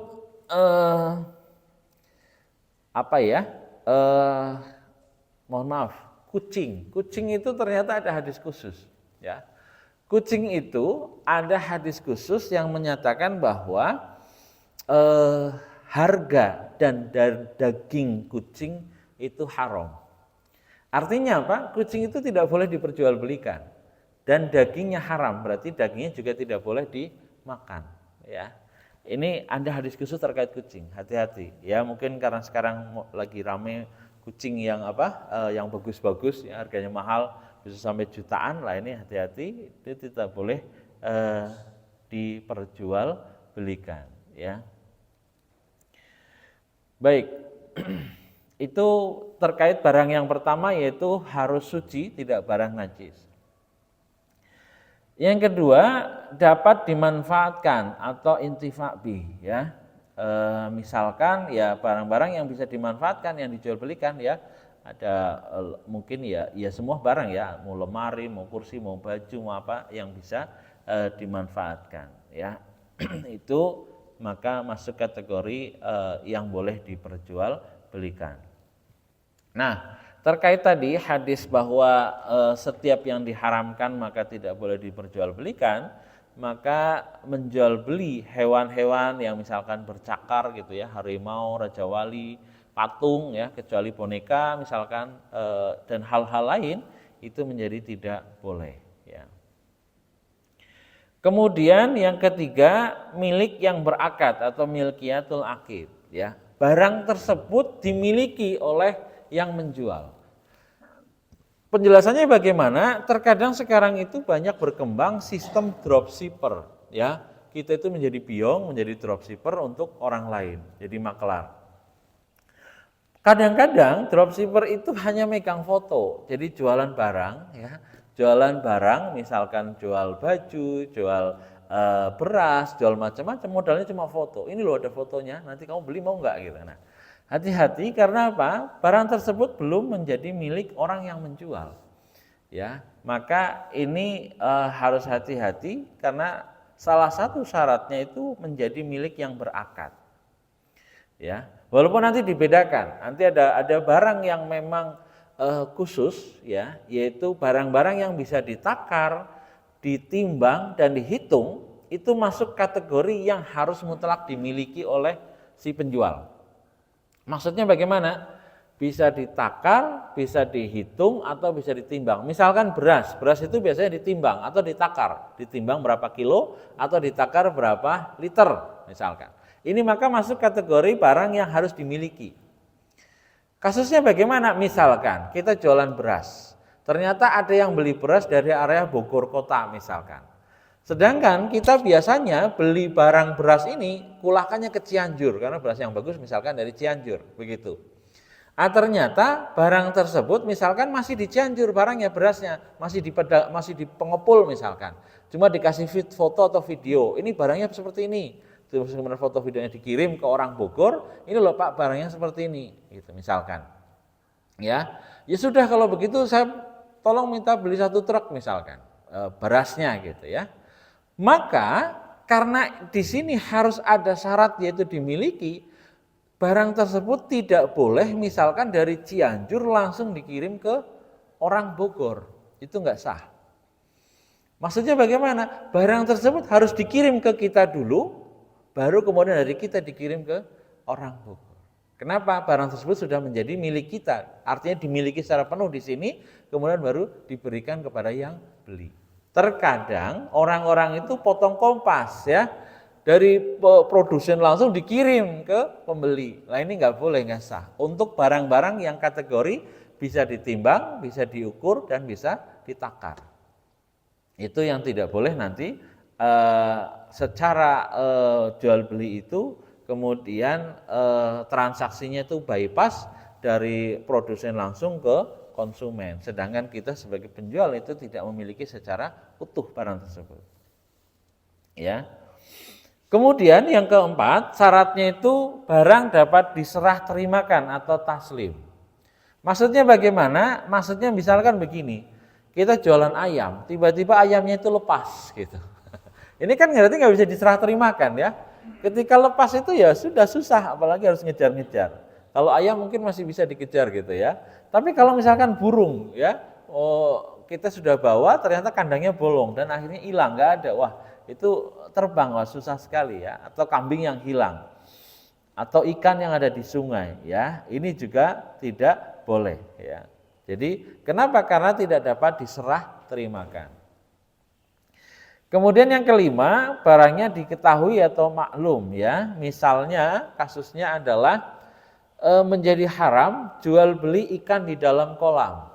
mohon maaf, kucing. Kucing itu ternyata ada hadis khusus ya. Kucing itu ada hadis khusus yang menyatakan bahwa harga dan daging kucing itu haram. Artinya apa? Kucing itu tidak boleh diperjualbelikan dan dagingnya haram, berarti dagingnya juga tidak boleh dimakan. Ya, ini ada hadis khusus terkait kucing. Hati-hati. Ya mungkin karena sekarang lagi rame kucing yang yang bagus-bagus, ya, harganya mahal. Bisa sampai jutaan lah, ini hati-hati, itu tidak boleh diperjualbelikan ya. Baik, itu terkait barang yang pertama yaitu harus suci, tidak barang najis. Yang kedua dapat dimanfaatkan atau intifa' bih ya. Misalkan ya barang-barang yang bisa dimanfaatkan yang dijual belikan ya. Ada mungkin ya semua barang ya, mau lemari, mau kursi, mau baju, mau apa yang bisa dimanfaatkan ya. Itu maka masuk kategori yang boleh diperjualbelikan. Nah, terkait tadi hadis bahwa setiap yang diharamkan maka tidak boleh diperjualbelikan, maka menjual beli hewan-hewan yang misalkan bercakar gitu ya, harimau, raja wali, patung ya, kecuali boneka misalkan dan hal-hal lain itu menjadi tidak boleh ya. Kemudian yang ketiga, milik yang berakad atau milkiyatul akid ya. Barang tersebut dimiliki oleh yang menjual. Penjelasannya bagaimana? Terkadang sekarang itu banyak berkembang sistem dropshipper ya. Kita itu menjadi piong, menjadi dropshipper untuk orang lain, jadi maklar. Kadang-kadang dropshipper itu hanya megang foto, jadi jualan barang ya, jualan barang misalkan jual baju, jual beras, jual macam-macam, modalnya cuma foto. Ini loh ada fotonya, nanti kamu beli mau nggak gitu. Nah, hati-hati karena apa? Barang tersebut belum menjadi milik orang yang menjual. Ya, maka ini harus hati-hati karena salah satu syaratnya itu menjadi milik yang berakad. Ya, walaupun nanti dibedakan, nanti ada barang yang memang khusus, ya, yaitu barang-barang yang bisa ditakar, ditimbang dan dihitung, itu masuk kategori yang harus mutlak dimiliki oleh si penjual. Maksudnya bagaimana? Bisa ditakar, bisa dihitung atau bisa ditimbang. Misalkan beras itu biasanya ditimbang atau ditakar, ditimbang berapa kilo atau ditakar berapa liter misalkan. Ini maka masuk kategori barang yang harus dimiliki. Kasusnya bagaimana? Misalkan kita jualan beras, ternyata ada yang beli beras dari area Bogor kota misalkan. Sedangkan kita biasanya beli barang beras ini kulahkannya ke Cianjur karena beras yang bagus misalkan dari Cianjur, begitu. Ternyata barang tersebut misalkan masih di Cianjur barangnya, berasnya masih di pengepul misalkan. Cuma dikasih foto atau video, ini barangnya seperti ini. Terus kemudian foto videonya dikirim ke orang Bogor, ini loh Pak barangnya seperti ini, gitu misalkan. Ya sudah kalau begitu saya tolong minta beli 1 truk misalkan berasnya gitu ya. Maka karena di sini harus ada syarat yaitu dimiliki, barang tersebut tidak boleh misalkan dari Cianjur langsung dikirim ke orang Bogor, itu enggak sah. Maksudnya bagaimana? Barang tersebut harus dikirim ke kita dulu, baru kemudian dari kita dikirim ke orang Bogor. Kenapa? Barang tersebut sudah menjadi milik kita, artinya dimiliki secara penuh di sini, kemudian baru diberikan kepada yang beli. Terkadang orang-orang itu potong kompas ya, dari produsen langsung dikirim ke pembeli. Nah ini nggak boleh, nggak sah. Untuk barang-barang yang kategori bisa ditimbang, bisa diukur dan bisa ditakar. Itu yang tidak boleh nanti secara jual beli itu kemudian transaksinya itu bypass dari produsen langsung ke konsumen, sedangkan kita sebagai penjual itu tidak memiliki secara utuh barang tersebut. Ya. Kemudian yang keempat, syaratnya itu barang dapat diserah terimakan atau taslim. Maksudnya bagaimana? Maksudnya misalkan begini, kita jualan ayam, tiba-tiba ayamnya itu lepas gitu. Ini kan berarti nggak bisa diserah terimakan ya. Ketika lepas itu ya sudah susah, apalagi harus ngejar-ngejar. Kalau ayam mungkin masih bisa dikejar gitu ya. Tapi kalau misalkan burung ya, kita sudah bawa ternyata kandangnya bolong dan akhirnya hilang, nggak ada. Wah itu terbang, wah susah sekali ya. Atau kambing yang hilang, atau ikan yang ada di sungai ya. Ini juga tidak boleh ya. Jadi kenapa? Karena tidak dapat diserah terimakan. Kemudian yang kelima, barangnya diketahui atau maklum ya. Misalnya kasusnya adalah menjadi haram jual beli ikan di dalam kolam.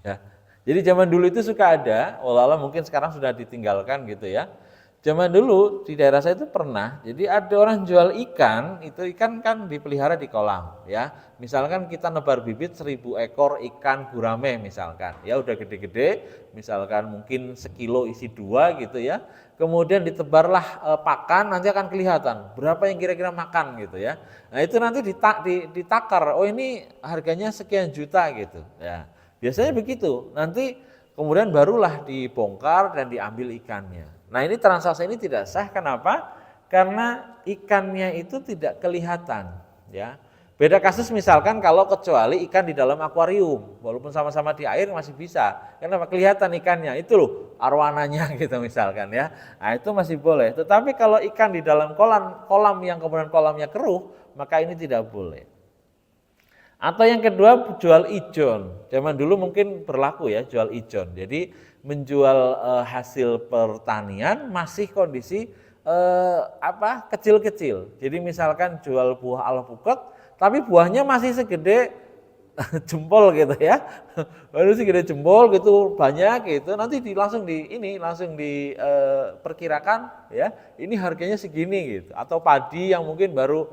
Ya. Jadi zaman dulu itu suka ada, walau mungkin sekarang sudah ditinggalkan gitu ya. Zaman dulu di daerah saya itu pernah, jadi ada orang jual ikan, itu ikan kan dipelihara di kolam ya. Misalkan kita nebar bibit 1000 ekor ikan gurame misalkan, ya udah gede-gede, misalkan mungkin sekilo isi 2 gitu ya. Kemudian ditebarlah pakan, nanti akan kelihatan berapa yang kira-kira makan gitu ya. Nah itu nanti ditakar, oh ini harganya sekian juta gitu ya. Biasanya begitu, nanti kemudian barulah dibongkar dan diambil ikannya. Nah ini transaksi ini tidak sah, kenapa? Karena ikannya itu tidak kelihatan ya. Beda kasus misalkan kalau kecuali ikan di dalam akuarium, walaupun sama-sama di air masih bisa. Kenapa? Kelihatan ikannya, itu loh arwananya gitu misalkan ya. Nah itu masih boleh, tetapi kalau ikan di dalam kolam yang kemudian kolamnya keruh, maka ini tidak boleh. Atau yang kedua jual ijon, zaman dulu mungkin berlaku ya jual ijon. Jadi menjual hasil pertanian masih kondisi kecil-kecil. Jadi misalkan jual buah alpukat, tapi buahnya masih segede jempol gitu ya, baru segede jempol gitu banyak gitu. Nanti langsung diperkirakan ya, ini harganya segini gitu. Atau padi yang mungkin baru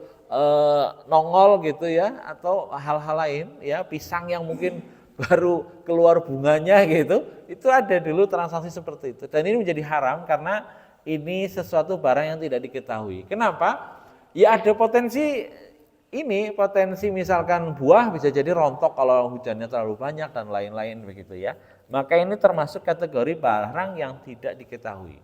nongol gitu ya, atau hal-hal lain ya, pisang yang mungkin baru keluar bunganya gitu, itu ada dulu transaksi seperti itu. Dan ini menjadi haram karena ini sesuatu barang yang tidak diketahui. Kenapa? Ya ada potensi misalkan buah bisa jadi rontok kalau hujannya terlalu banyak dan lain-lain begitu ya. Maka ini termasuk kategori barang yang tidak diketahui.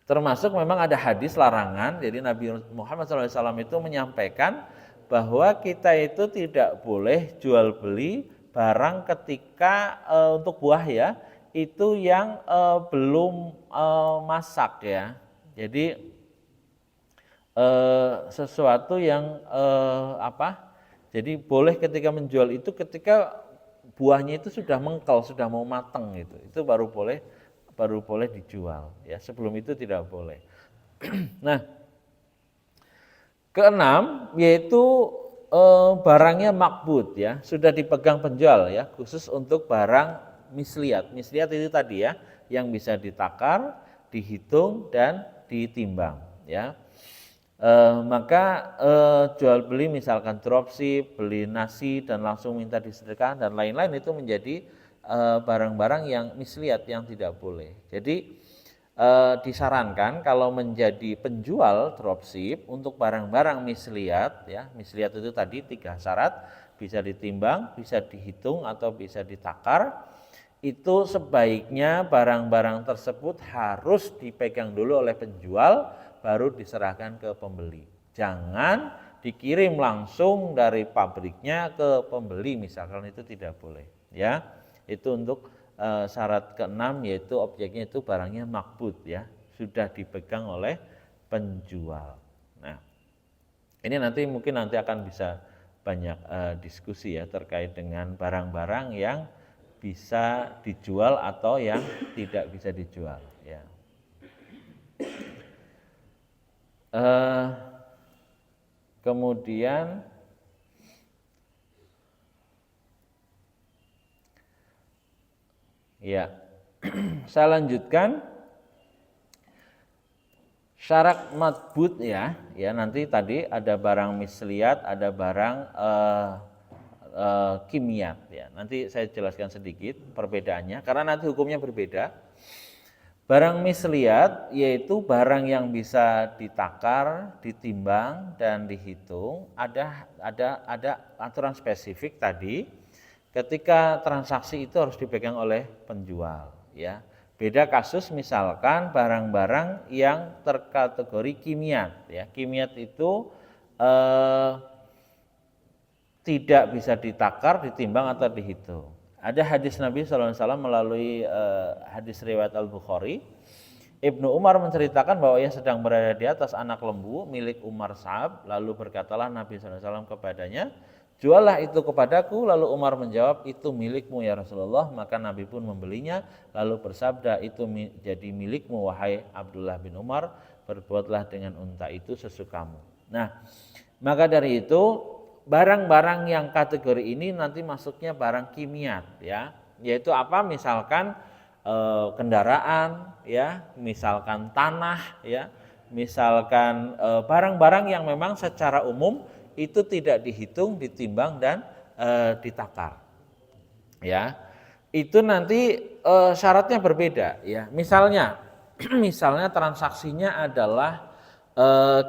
Termasuk memang ada hadis larangan, jadi Nabi Muhammad SAW itu menyampaikan bahwa kita itu tidak boleh jual beli barang ketika untuk buah ya, itu yang belum masak ya. Jadi sesuatu yang jadi boleh ketika menjual itu ketika buahnya itu sudah mengkel, sudah mau matang gitu. Itu baru boleh dijual ya. Sebelum itu tidak boleh. Nah, keenam yaitu barangnya makbud ya, sudah dipegang penjual ya, khusus untuk barang misliat. Misliat itu tadi ya, yang bisa ditakar, dihitung dan ditimbang ya. Maka jual beli misalkan dropship, beli nasi dan langsung minta disedekahkan dan lain-lain itu menjadi barang-barang yang misliat yang tidak boleh. Jadi disarankan kalau menjadi penjual dropship untuk barang-barang misliat ya, misliat itu tadi 3 syarat, bisa ditimbang, bisa dihitung atau bisa ditakar. Itu sebaiknya barang-barang tersebut harus dipegang dulu oleh penjual baru diserahkan ke pembeli. Jangan dikirim langsung dari pabriknya ke pembeli misalkan, itu tidak boleh ya. Itu untuk syarat keenam yaitu objeknya itu barangnya makbud ya, sudah dipegang oleh penjual. Nah, ini mungkin nanti akan bisa banyak diskusi ya terkait dengan barang-barang yang bisa dijual atau yang tidak bisa dijual ya. Kemudian ya, saya lanjutkan syarat matbut ya. Nanti tadi ada barang misliat, ada barang kimiat ya. Nanti saya jelaskan sedikit perbedaannya karena nanti hukumnya berbeda. Barang misliat yaitu barang yang bisa ditakar, ditimbang dan dihitung. Ada aturan spesifik tadi. Ketika transaksi itu harus dipegang oleh penjual ya. Beda kasus misalkan barang-barang yang terkategori kimiat ya. Kimiat itu tidak bisa ditakar, ditimbang atau dihitung. Ada hadis Nabi SAW melalui hadis riwayat Al-Bukhari. Ibnu Umar menceritakan bahwa ia sedang berada di atas anak lembu milik Umar Sa'ab. Lalu berkatalah Nabi SAW kepadanya, juallah itu kepadaku. Lalu Umar menjawab, itu milikmu ya Rasulullah. Maka Nabi pun membelinya. Lalu bersabda, itu jadi milikmu wahai Abdullah bin Umar. Berbuatlah dengan unta itu sesukamu. Nah, maka dari itu barang-barang yang kategori ini nanti masuknya barang kimiat ya. Yaitu apa? Misalkan kendaraan ya, misalkan tanah ya, misalkan barang-barang yang memang secara umum itu tidak dihitung, ditimbang dan ditakar. Ya. Itu nanti syaratnya berbeda ya. Misalnya transaksinya adalah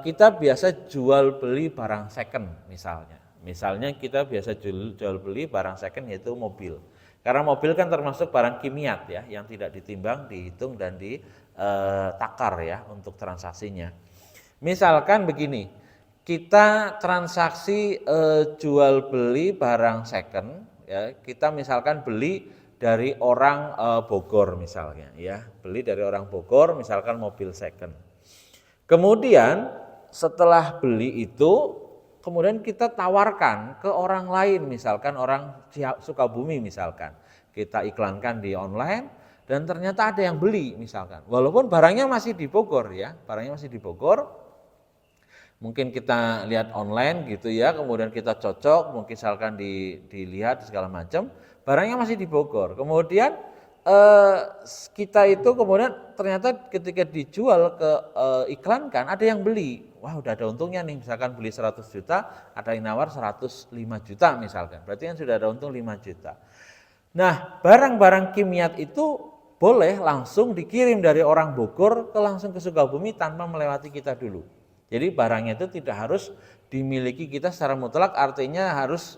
kita biasa jual beli barang second misalnya. Misalnya kita biasa jual beli barang second yaitu mobil. Karena mobil kan termasuk barang kimiat ya, yang tidak ditimbang, dihitung dan ditakar ya untuk transaksinya. Misalkan begini, kita transaksi jual beli barang second ya, kita misalkan beli dari orang Bogor misalnya ya, beli dari orang Bogor misalkan mobil second. Kemudian setelah beli itu kemudian kita tawarkan ke orang lain, misalkan orang Sukabumi misalkan. Kita iklankan di online dan ternyata ada yang beli misalkan. Walaupun barangnya masih di Bogor ya, barangnya masih di Bogor. Mungkin kita lihat online gitu ya, kemudian kita cocok, mungkin misalkan dilihat segala macam, barangnya masih di Bogor. Kemudian kita itu kemudian ternyata ketika dijual ke iklankan ada yang beli. Wah, udah ada untungnya nih, misalkan beli 100 juta, ada yang nawar 105 juta misalkan. Berarti kan sudah ada untung 5 juta. Nah, barang-barang kimiat itu boleh langsung dikirim dari orang Bogor langsung ke Sukabumi tanpa melewati kita dulu. Jadi barangnya itu tidak harus dimiliki kita secara mutlak, artinya harus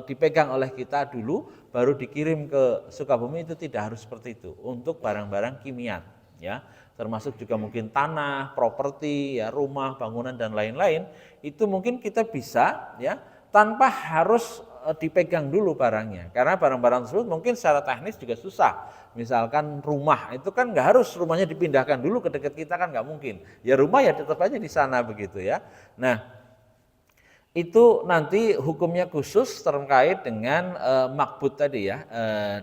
dipegang oleh kita dulu baru dikirim ke Sukabumi, itu tidak harus seperti itu. Untuk barang-barang kimia ya, termasuk juga mungkin tanah, properti ya, rumah, bangunan dan lain-lain, itu mungkin kita bisa ya tanpa harus dipegang dulu barangnya, karena barang-barang tersebut mungkin secara teknis juga susah. Misalkan rumah itu kan nggak harus rumahnya dipindahkan dulu ke dekat kita, kan nggak mungkin. Ya rumah ya tetap aja di sana begitu ya. Nah itu nanti hukumnya khusus terkait dengan makbut tadi ya,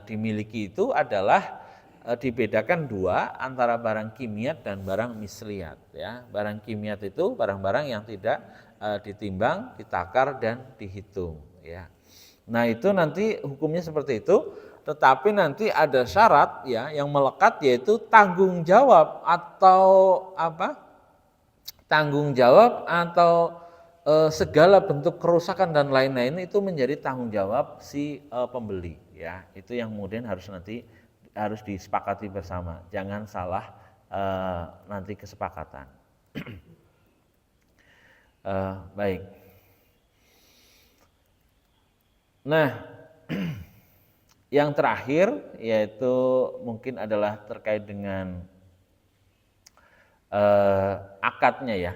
dimiliki itu adalah dibedakan dua antara barang kimiat dan barang misliat ya. Barang kimiat itu barang-barang yang tidak ditimbang, ditakar dan dihitung ya. Nah itu nanti hukumnya seperti itu, tetapi nanti ada syarat ya yang melekat, yaitu tanggung jawab atau apa? Tanggung jawab atau segala bentuk kerusakan dan lain-lain itu menjadi tanggung jawab si pembeli ya. Itu yang kemudian harus disepakati bersama. Jangan salah nanti kesepakatan. Baik. Nah, yang terakhir yaitu mungkin adalah terkait dengan akadnya ya.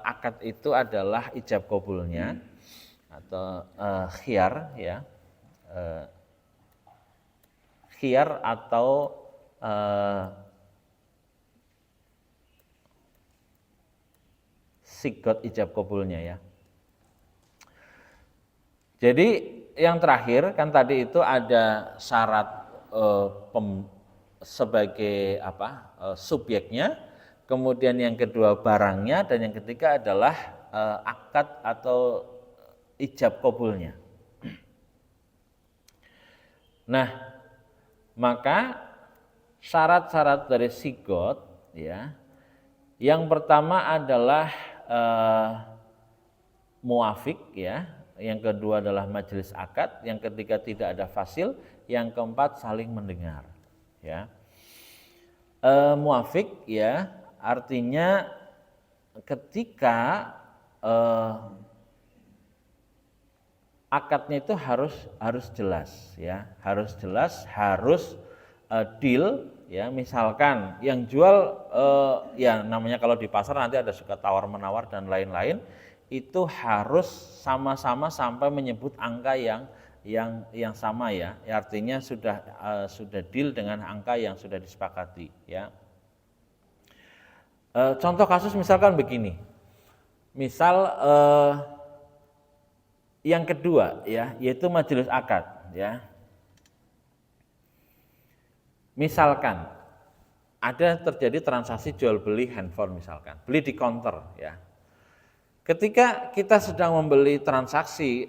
Akad itu adalah ijab qabulnya atau khiyar ya. Khiyar atau sigot ijab qabulnya ya. Jadi yang terakhir kan tadi itu ada syarat sebagai apa subjeknya, kemudian yang kedua barangnya, dan yang ketiga adalah akad atau ijab qabulnya. Nah, maka syarat-syarat dari sigot ya, yang pertama adalah muafik ya. Yang kedua adalah majelis akad, yang ketiga tidak ada fasil, yang keempat saling mendengar. Ya, muafik ya artinya ketika akadnya itu harus jelas ya, harus jelas, harus deal ya. Misalkan yang jual ya namanya kalau di pasar nanti ada suka tawar menawar dan lain-lain, itu harus sama-sama sampai menyebut angka yang sama ya. Artinya sudah deal dengan angka yang sudah disepakati ya. Contoh kasus misalkan begini. Misal yang kedua ya, yaitu majelis akad ya. Misalkan ada terjadi transaksi jual beli handphone misalkan, beli di counter ya. Ketika kita sedang membeli transaksi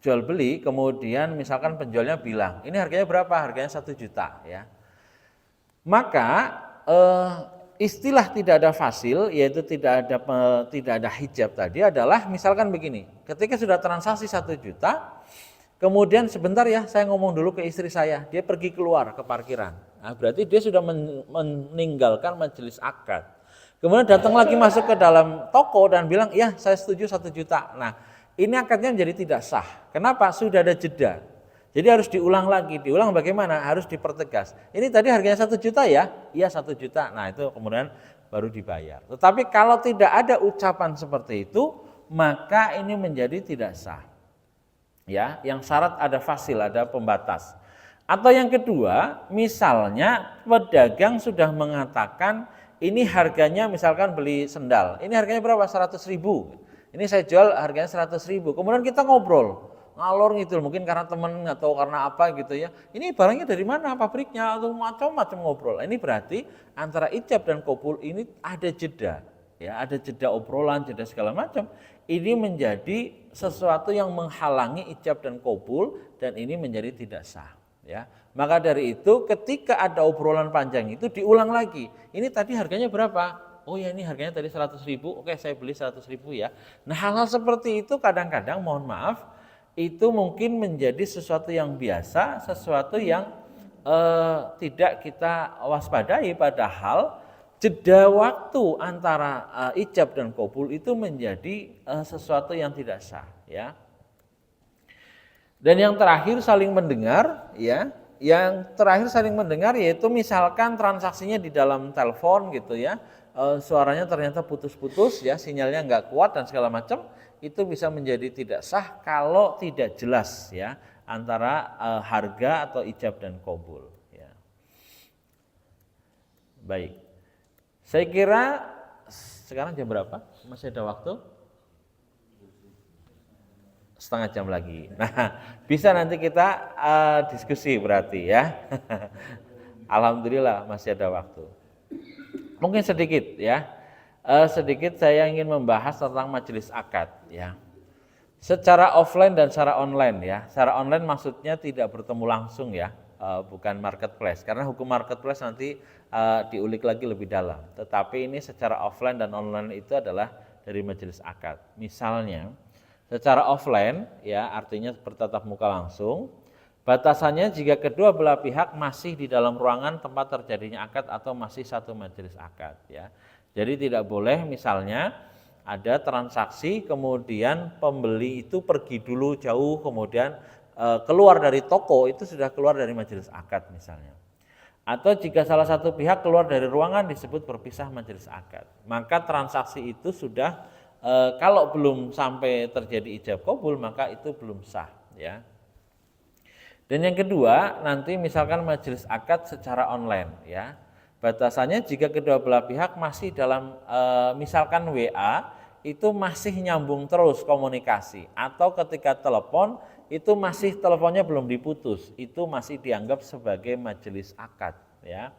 jual beli, kemudian misalkan penjualnya bilang, ini harganya berapa? Harganya 1 juta ya. Maka istilah tidak ada fasil, yaitu tidak ada hijab tadi adalah misalkan begini, ketika sudah transaksi 1 juta, kemudian sebentar ya saya ngomong dulu ke istri saya, dia pergi keluar ke parkiran. Nah, berarti dia sudah meninggalkan majelis akad. Kemudian datang lagi masuk ke dalam toko dan bilang, iya saya setuju 1 juta. Nah ini akadnya menjadi tidak sah. Kenapa? Sudah ada jeda. Jadi harus diulang lagi. Diulang bagaimana? Harus dipertegas. Ini tadi harganya 1 juta ya? Iya 1 juta. Nah itu kemudian baru dibayar. Tetapi kalau tidak ada ucapan seperti itu, maka ini menjadi tidak sah. Ya, yang syarat ada fasil, ada pembatas. Atau yang kedua, misalnya pedagang sudah mengatakan, ini harganya misalkan beli sendal, ini harganya berapa? 100.000. Ini saya jual harganya 100.000. Kemudian kita ngobrol, ngalor ngidul, mungkin karena teman atau karena apa gitu ya. Ini barangnya dari mana? Pabriknya atau macam-macam ngobrol. Ini berarti antara ijab dan qabul ini ada jeda. Ya, ada jeda obrolan, jeda segala macam. Ini menjadi sesuatu yang menghalangi ijab dan qabul, dan ini menjadi tidak sah. Ya, maka dari itu ketika ada obrolan panjang itu diulang lagi. Ini tadi harganya berapa? Oh ya ini harganya tadi 100.000. Oke saya beli 100.000 ya. Nah hal-hal seperti itu kadang-kadang mohon maaf itu mungkin menjadi sesuatu yang biasa, sesuatu yang tidak kita waspadai, padahal jeda waktu antara ijab dan qabul itu menjadi sesuatu yang tidak sah, ya. Dan yang terakhir saling mendengar, ya. Yang terakhir saling mendengar yaitu misalkan transaksinya di dalam telepon gitu ya, suaranya ternyata putus-putus ya, sinyalnya nggak kuat dan segala macam, itu bisa menjadi tidak sah kalau tidak jelas ya antara harga atau ijab dan qabul. Ya. Baik, saya kira sekarang jam berapa? Masih ada waktu? Setengah jam lagi. Nah, bisa nanti kita diskusi berarti ya. Alhamdulillah masih ada waktu. Mungkin sedikit ya. Sedikit saya ingin membahas tentang majelis akad ya. Secara offline dan secara online ya. Secara online maksudnya tidak bertemu langsung ya, bukan marketplace. Karena hukum marketplace nanti diulik lagi lebih dalam. Tetapi ini secara offline dan online itu adalah dari majelis akad. Misalnya secara offline ya artinya bertatap muka langsung. Batasannya jika kedua belah pihak masih di dalam ruangan tempat terjadinya akad atau masih satu majelis akad ya. Jadi tidak boleh misalnya ada transaksi kemudian pembeli itu pergi dulu jauh kemudian keluar dari toko itu sudah keluar dari majelis akad misalnya. Atau jika salah satu pihak keluar dari ruangan disebut berpisah majelis akad. Maka transaksi itu sudah kalau belum sampai terjadi ijab qabul maka itu belum sah ya. Dan yang kedua nanti misalkan majelis akad secara online ya. Batasannya jika kedua belah pihak masih dalam misalkan WA itu masih nyambung terus komunikasi atau ketika telepon itu masih teleponnya belum diputus, itu masih dianggap sebagai majelis akad ya.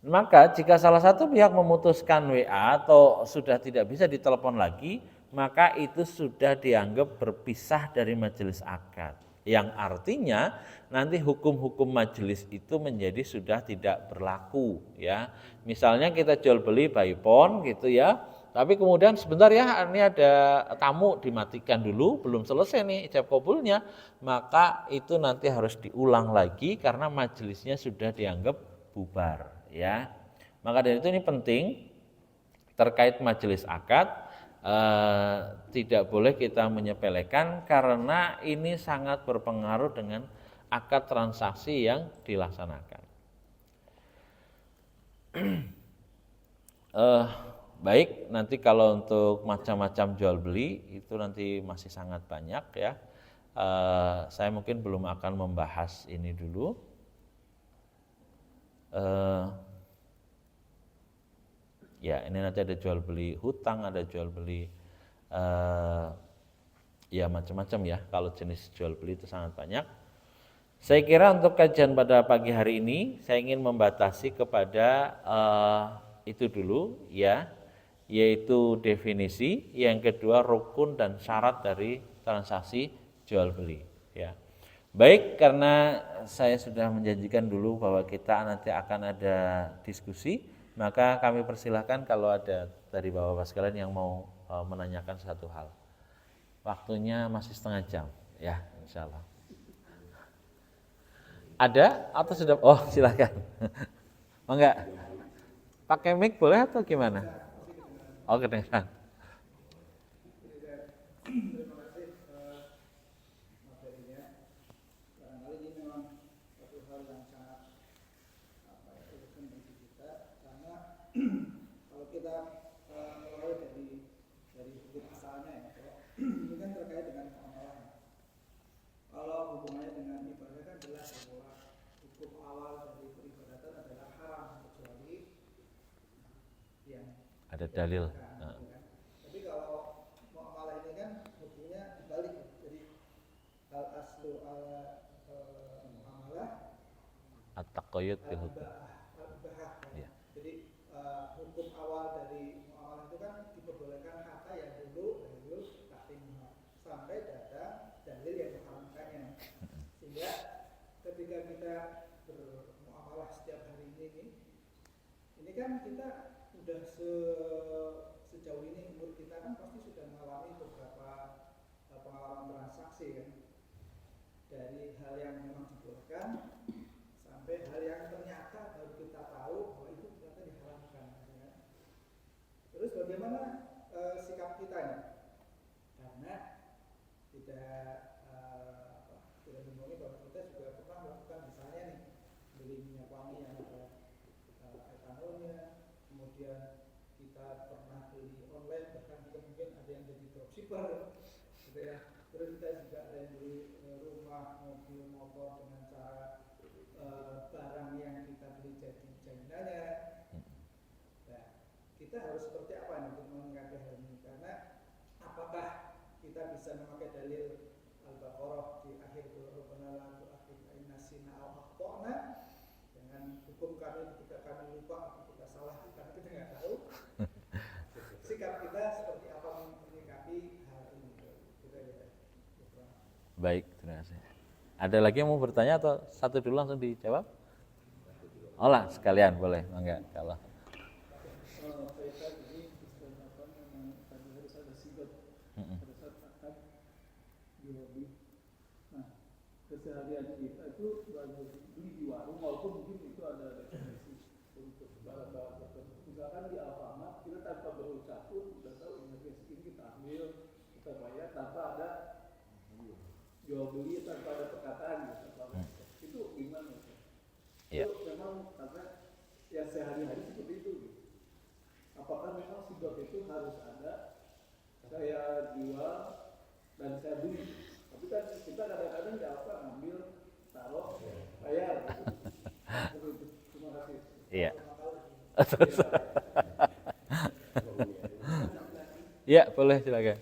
Maka jika salah satu pihak memutuskan WA atau sudah tidak bisa ditelepon lagi, maka itu sudah dianggap berpisah dari majelis akad. Yang artinya nanti hukum-hukum majelis itu menjadi sudah tidak berlaku ya. Misalnya kita jual beli by phone gitu ya. Tapi kemudian sebentar ya, ini ada tamu, dimatikan dulu, belum selesai nih ijab qabulnya, maka itu nanti harus diulang lagi karena majelisnya sudah dianggap bubar ya. Maka dari itu ini penting terkait majelis akad tidak boleh kita menyepelekan karena ini sangat berpengaruh dengan akad transaksi yang dilaksanakan. Baik, nanti kalau untuk macam-macam jual beli itu nanti masih sangat banyak ya. Saya mungkin belum akan membahas ini dulu. Ya ini nanti ada jual beli hutang, ada jual beli ya macam-macam ya. Kalau jenis jual beli itu sangat banyak. Saya kira untuk kajian pada pagi hari ini saya ingin membatasi kepada itu dulu ya, yaitu definisi, yang kedua rukun dan syarat dari transaksi jual beli ya. Baik, karena saya sudah menjanjikan dulu bahwa kita nanti akan ada diskusi, maka kami persilahkan kalau ada dari bapak-bapak sekalian yang mau menanyakan satu hal. Waktunya masih setengah jam ya, insya Allah. Ada atau sudah? Oh silakan. Enggak. Pakai mic boleh atau gimana? Oh kedengeran. Kalau kita mulai dari hukum asalnya ya, ini kan terkait dengan pengenalan. Kalau hubungannya dengan ibadah kan jelas bahwa hukum awal dari peribadatan adalah haram kecuali yang ada dalil. Tapi kalau muamalah ini kan hukumnya balik, jadi al aslu ala muamalah At-taqayyud bil hukum. Jadi hukum awal dari muamalah itu kan diperbolehkan harta yang dulu tahrim sampai datang dalil yang mengharamkannya. Sehingga ketika kita bermuamalah setiap hari ini kan kita sudah sejauh ini umur kita kan pasti sudah mengalami beberapa pengalaman transaksi kan, dari hal yang memang dibolehkan sampai hal tidak membohongi bahwa kita juga pernah melakukan misalnya nih beli minyak wangi yang ada etanolnya, kemudian kita pernah beli online, bahkan juga mungkin ada yang jadi dropshipper gitu ya. Terus kita juga ada yang beli rumah, mobil, motor dengan cara barang yang kita beli jadi jaminannya. Nah, kita harus seperti apa nih untuk menghadapi hal ini? Karena apakah kita bisa memakai dalil Al-Baqarah di akhir Rabbana la tu'akhidna in nasina aw akhtana, dengan hukum kami ketika kami lupa atau kita salah karena kita nggak tahu. Sikap kita seperti apa menyikapi hal ini? Kita ya. Baik, terima kasih. Ada lagi yang mau bertanya atau satu dulu langsung dijawab? Oh lah, sekalian boleh, enggak kalau. Kaitan ini apa memang tadi harus ada sigot pada saat akad jual beli. Nah, keseharian kita itu beli di warung walaupun mungkin itu ada rekomendasi untuk barang-barang tertentu. Misalkan di Alfamart kita tanpa berusaha pun sudah tahu ini kita ambil, kita bayar tanpa ada jual beli, tanpa ada perkataan gitu. Itu gimana? Iya. Itu memang karena ya sehari-hari seperti itu. Apakah memang sigot itu harus ada, saya jual dan saya beli? Tapi kan kita kadang-kadang nggak apa ngambil, taruh, bayar. Terima kasih. Iya. Iya, boleh silakan.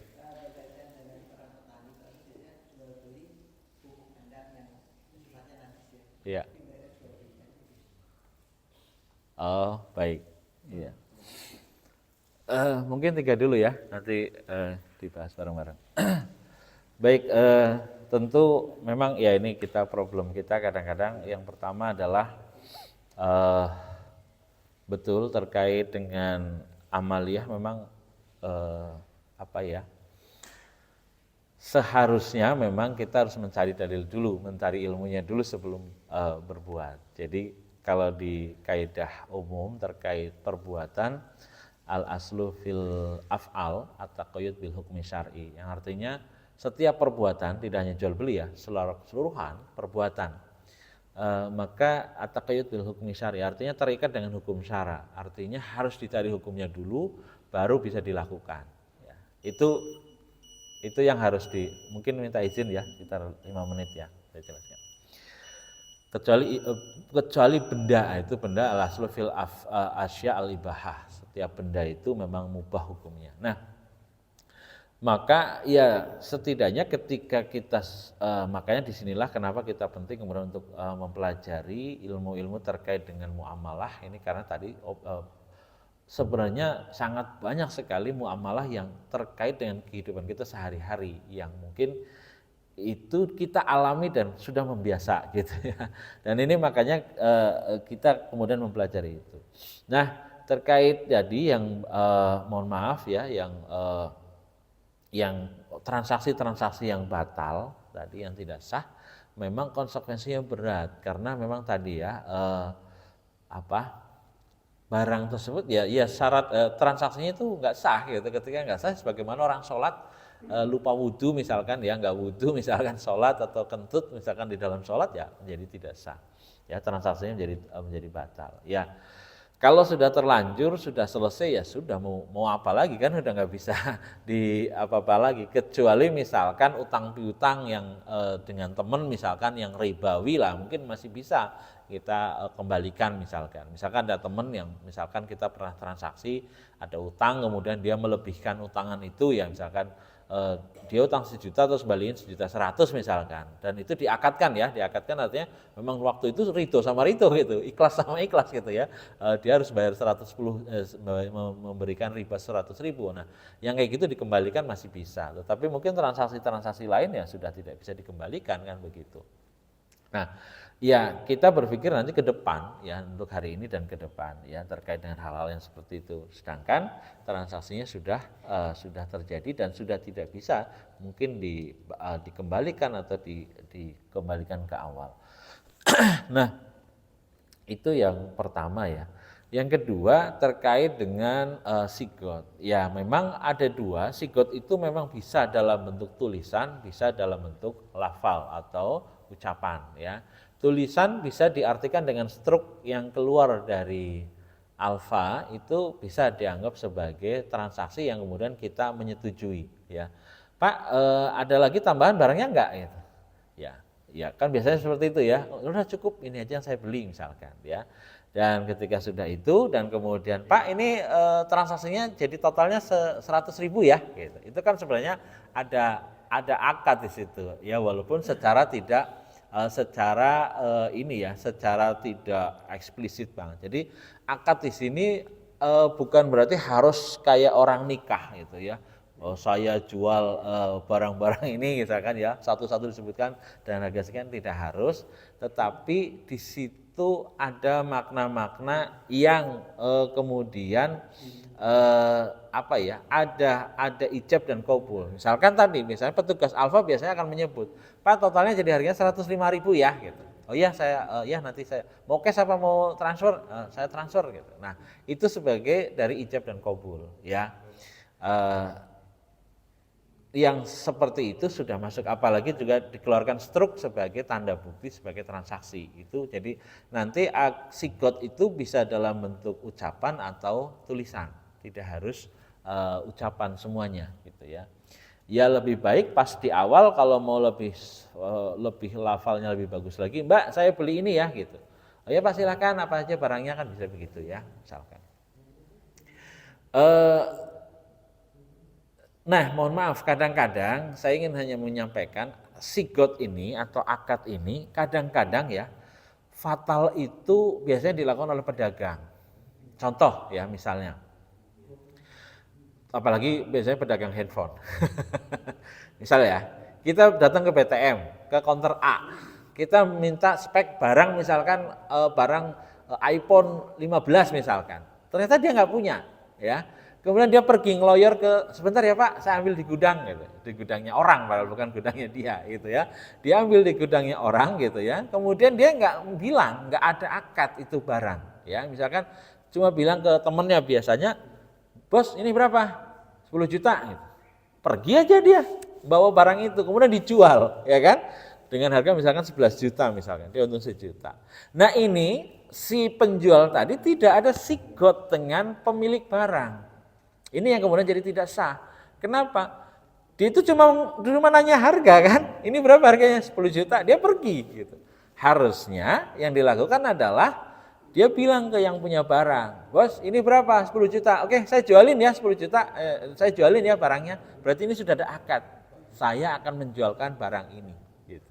Iya. Oh, baik. Iya. Mungkin 3 dulu ya, nanti dibahas bareng-bareng. Baik, tentu memang ya ini problem kita kadang-kadang yang pertama adalah betul terkait dengan amaliyah memang seharusnya memang kita harus mencari dalil dulu, mencari ilmunya dulu sebelum berbuat. Jadi kalau di kaidah umum terkait perbuatan al-aslu fil af'al at-taqayyud bil hukmi syar'i, yang artinya setiap perbuatan tidak hanya jual beli ya, keseluruhan perbuatan maka at-taqayyud bil hukmi syar'i artinya terikat dengan hukum syara, artinya harus dicari hukumnya dulu baru bisa dilakukan ya. Itu yang harus mungkin minta izin ya sekitar 5 menit ya saya jelaskan. Kecuali benda, itu benda al-aslu fil asya al-ibahah, setiap benda itu memang mubah hukumnya. Nah, maka ya setidaknya ketika kita makanya disinilah kenapa kita penting kemudian untuk mempelajari ilmu-ilmu terkait dengan muamalah ini, karena tadi sebenarnya sangat banyak sekali muamalah yang terkait dengan kehidupan kita sehari-hari yang mungkin itu kita alami dan sudah membiasa gitu ya. Dan ini makanya kita kemudian mempelajari itu. Nah, terkait jadi yang mohon maaf ya, yang transaksi-transaksi yang batal tadi, yang tidak sah, memang konsekuensinya berat karena memang tadi ya barang tersebut ya syarat transaksinya itu nggak sah gitu. Ketika nggak sah, sebagaimana orang sholat lupa wudhu misalkan ya, nggak wudhu misalkan sholat atau kentut misalkan di dalam sholat ya menjadi tidak sah ya, transaksinya menjadi batal ya. Kalau sudah terlanjur, sudah selesai ya sudah, mau apa lagi kan, udah nggak bisa di apa-apa lagi, kecuali misalkan utang piutang yang dengan teman misalkan yang ribawi lah, mungkin masih bisa kita kembalikan misalkan ada teman yang misalkan kita pernah transaksi ada utang, kemudian dia melebihkan utangan itu ya, misalkan dia utang 1 juta terus balikin 1.100.000 misalkan, dan itu diakadkan artinya memang waktu itu ridho sama ridho gitu, ikhlas sama ikhlas gitu ya, dia harus bayar 110 memberikan riba 100.000. Nah, yang kayak gitu dikembalikan masih bisa, tetapi mungkin transaksi lain ya sudah tidak bisa dikembalikan kan begitu. Nah, ya kita berpikir nanti ke depan ya, untuk hari ini dan ke depan ya terkait dengan hal-hal yang seperti itu. Sedangkan transaksinya sudah terjadi dan sudah tidak bisa mungkin dikembalikan atau dikembalikan ke awal. Nah, itu yang pertama ya. Yang kedua terkait dengan sigot. Ya memang ada dua, sigot itu memang bisa dalam bentuk tulisan, bisa dalam bentuk lafal atau ucapan ya. Tulisan bisa diartikan dengan struk yang keluar dari alfa, itu bisa dianggap sebagai transaksi yang kemudian kita menyetujui ya. Pak, ada lagi tambahan barangnya enggak gitu. Ya, ya kan biasanya seperti itu ya. Udah cukup ini aja yang saya beli misalkan ya. Dan ketika sudah itu dan kemudian Pak ini transaksinya jadi totalnya 100.000 ya gitu. Itu kan sebenarnya ada akad di situ ya, walaupun secara tidak secara tidak eksplisit banget. Jadi akad di sini bukan berarti harus kayak orang nikah gitu ya. Oh, saya jual barang-barang ini misalkan ya, satu-satu disebutkan dan harga sekian, tidak harus, tetapi di situ ada makna-makna yang kemudian ada ijab dan qabul. Misalkan misalnya petugas Alfa biasanya akan menyebut, Pak totalnya jadi harganya 105.000 ya gitu. Oh iya nanti saya mau cash apa mau transfer, saya transfer gitu. Nah itu sebagai dari ijab dan qabul ya. Yang seperti itu sudah masuk, apalagi juga dikeluarkan struk sebagai tanda bukti sebagai transaksi itu. Jadi nanti sigot itu bisa dalam bentuk ucapan atau tulisan, tidak harus ucapan semuanya gitu ya. Ya lebih baik pas di awal kalau mau lebih lafalnya lebih bagus lagi, Mbak saya beli ini ya gitu. Oh ya Pak silakan, apa aja barangnya, kan bisa begitu ya misalkan. Nah, mohon maaf, kadang-kadang saya ingin hanya menyampaikan sigot ini atau akad ini kadang-kadang ya fatal itu biasanya dilakukan oleh pedagang. Contoh ya misalnya, apalagi biasanya pedagang handphone. Misalnya ya, kita datang ke BTM, ke counter A, kita minta spek barang misalkan barang iPhone 15 misalkan, ternyata dia nggak punya ya. Kemudian dia pergi ngeloyor sebentar ya Pak, saya ambil di gudang gitu, di gudangnya orang, padahal bukan gudangnya dia gitu ya. Dia ambil di gudangnya orang gitu ya. Kemudian dia nggak bilang, nggak ada akad itu barang ya. Misalkan cuma bilang ke temennya biasanya, bos ini berapa? 10 juta gitu. Pergi aja dia bawa barang itu, kemudian dijual ya kan, dengan harga misalkan 11 juta misalkan, dia untung 1 juta. Nah ini si penjual tadi tidak ada sigot dengan pemilik barang. Ini yang kemudian jadi tidak sah. Kenapa? Dia itu cuma nanya harga kan, ini berapa harganya, 10 juta, dia pergi gitu. Harusnya yang dilakukan adalah dia bilang ke yang punya barang, bos ini berapa, 10 juta, oke saya jualin ya 10 juta, saya jualin ya barangnya, berarti ini sudah ada akad, saya akan menjualkan barang ini gitu.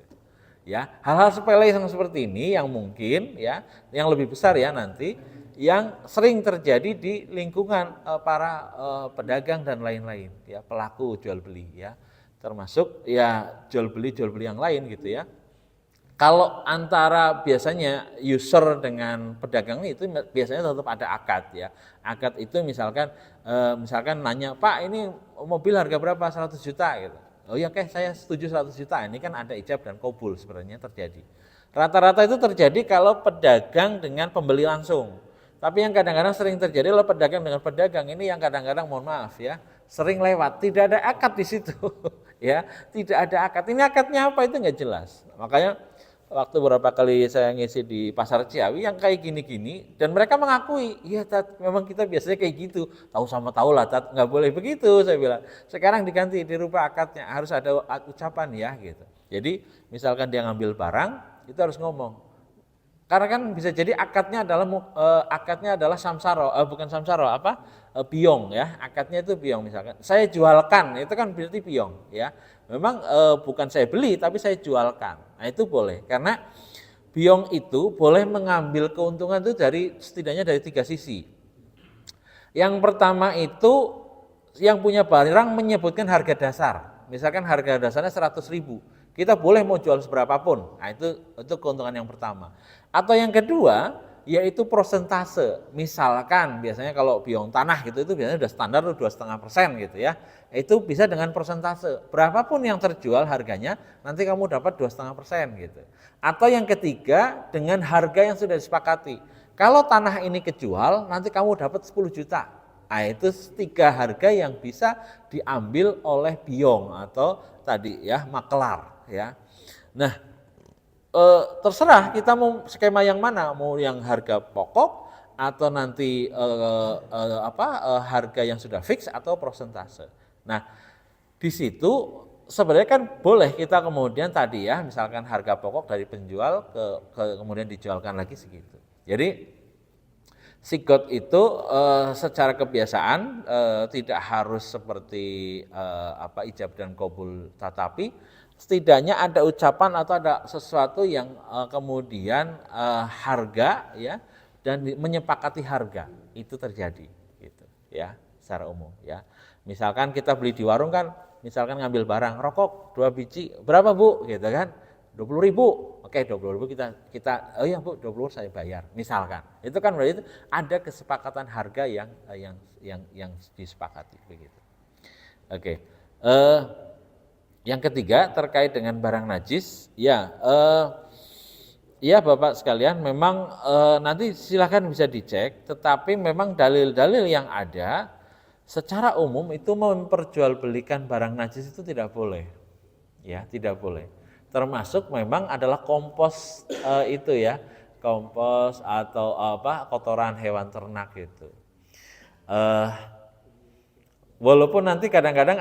Ya, hal-hal sepele yang seperti ini yang mungkin ya, yang lebih besar ya nanti, yang sering terjadi di lingkungan para pedagang dan lain-lain ya, pelaku jual beli ya, termasuk ya jual beli yang lain gitu ya. Kalau antara biasanya user dengan pedagang itu biasanya tetap ada akad ya. Akad itu misalkan nanya, Pak ini mobil harga berapa, 100 juta gitu. Oh ya oke saya setuju 100 juta, ini kan ada ijab dan qabul sebenarnya terjadi. Rata-rata itu terjadi kalau pedagang dengan pembeli langsung. Tapi yang kadang-kadang sering terjadi adalah pedagang dengan pedagang, ini yang kadang-kadang mohon maaf ya, sering lewat, tidak ada akad di situ ya, tidak ada akad. Ini akadnya apa itu nggak jelas. Makanya waktu beberapa kali saya ngisi di Pasar Ciawi yang kayak gini-gini, dan mereka mengakui, iya Tat, memang kita biasanya kayak gitu, tahu sama tahu lah Tat, nggak boleh begitu, saya bilang. Sekarang diganti, dirubah akadnya, harus ada ucapan ya gitu. Jadi misalkan dia ngambil barang, itu harus ngomong. Karena kan bisa jadi akadnya adalah samsaro, bukan samsaro, biong ya. Akadnya itu biong misalkan. Saya jualkan, itu kan berarti biong ya. Memang bukan saya beli tapi saya jualkan. Nah, itu boleh. Karena biong itu boleh mengambil keuntungan itu setidaknya dari 3 sisi. Yang pertama itu yang punya barang menyebutkan harga dasar. Misalkan harga dasarnya 100.000. Kita boleh mau jual seberapapun. Nah, itu keuntungan yang pertama. Atau yang kedua, yaitu persentase. Misalkan biasanya kalau biong tanah gitu itu biasanya sudah standar 2,5% gitu ya. Itu bisa dengan persentase. Berapapun yang terjual harganya, nanti kamu dapat 2,5% gitu. Atau yang ketiga dengan harga yang sudah disepakati. Kalau tanah ini kejual, nanti kamu dapat 10 juta. Nah, itu 3 harga yang bisa diambil oleh biong atau tadi ya makelar ya. Nah, terserah kita mau skema yang mana, mau yang harga pokok atau nanti harga yang sudah fix atau persentase. Nah, di situ sebenarnya kan boleh kita kemudian tadi ya, misalkan harga pokok dari penjual ke kemudian dijualkan lagi segitu. Jadi sigot itu secara kebiasaan tidak harus seperti ijab dan qabul, tetapi setidaknya ada ucapan atau ada sesuatu yang kemudian harga ya dan menyepakati harga itu terjadi gitu ya secara umum ya. Misalkan kita beli di warung kan, misalkan ngambil barang rokok 2 biji berapa Bu gitu kan, 20.000. Oke, 20.000 kita oh ya Bu, 20 saya bayar. Misalkan. Itu kan berarti ada kesepakatan harga yang disepakati begitu. Oke. Yang ketiga terkait dengan barang najis, ya Bapak sekalian, memang nanti silakan bisa dicek, tetapi memang dalil-dalil yang ada secara umum itu memperjualbelikan barang najis itu tidak boleh. Ya, tidak boleh. Termasuk memang adalah kompos itu ya, kompos atau kotoran hewan ternak itu. Walaupun nanti kadang-kadang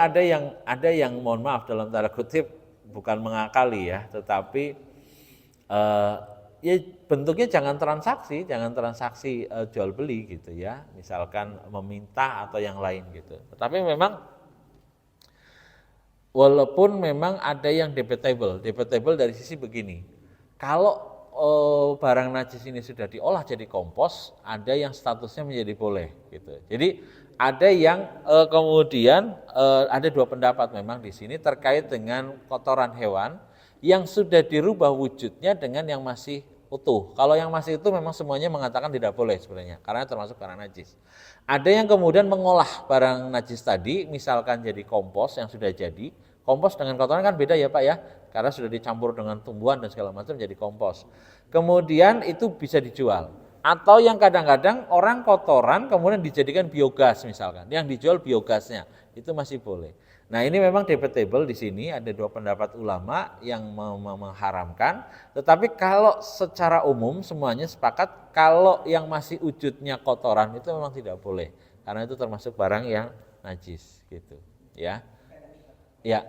ada yang mohon maaf dalam tanda kutip bukan mengakali ya, tetapi ya bentuknya jangan transaksi jual beli gitu ya, misalkan meminta atau yang lain gitu. Tetapi memang walaupun memang ada yang debatable dari sisi begini, kalau barang najis ini sudah diolah jadi kompos, ada yang statusnya menjadi boleh gitu. Jadi ada yang kemudian ada 2 pendapat memang di sini terkait dengan kotoran hewan yang sudah dirubah wujudnya dengan yang masih utuh. Kalau yang masih utuh memang semuanya mengatakan tidak boleh sebenarnya karena termasuk barang najis. Ada yang kemudian mengolah barang najis tadi misalkan jadi kompos yang sudah jadi. Kompos dengan kotoran kan beda ya Pak ya, karena sudah dicampur dengan tumbuhan dan segala macam jadi kompos. Kemudian itu bisa dijual. Atau yang kadang-kadang orang kotoran kemudian dijadikan biogas misalkan, yang dijual biogasnya itu masih boleh. Nah ini memang debatable di sini, ada 2 pendapat ulama yang mengharamkan. Tetapi kalau secara umum semuanya sepakat kalau yang masih wujudnya kotoran itu memang tidak boleh, karena itu termasuk barang yang najis gitu ya. Ya.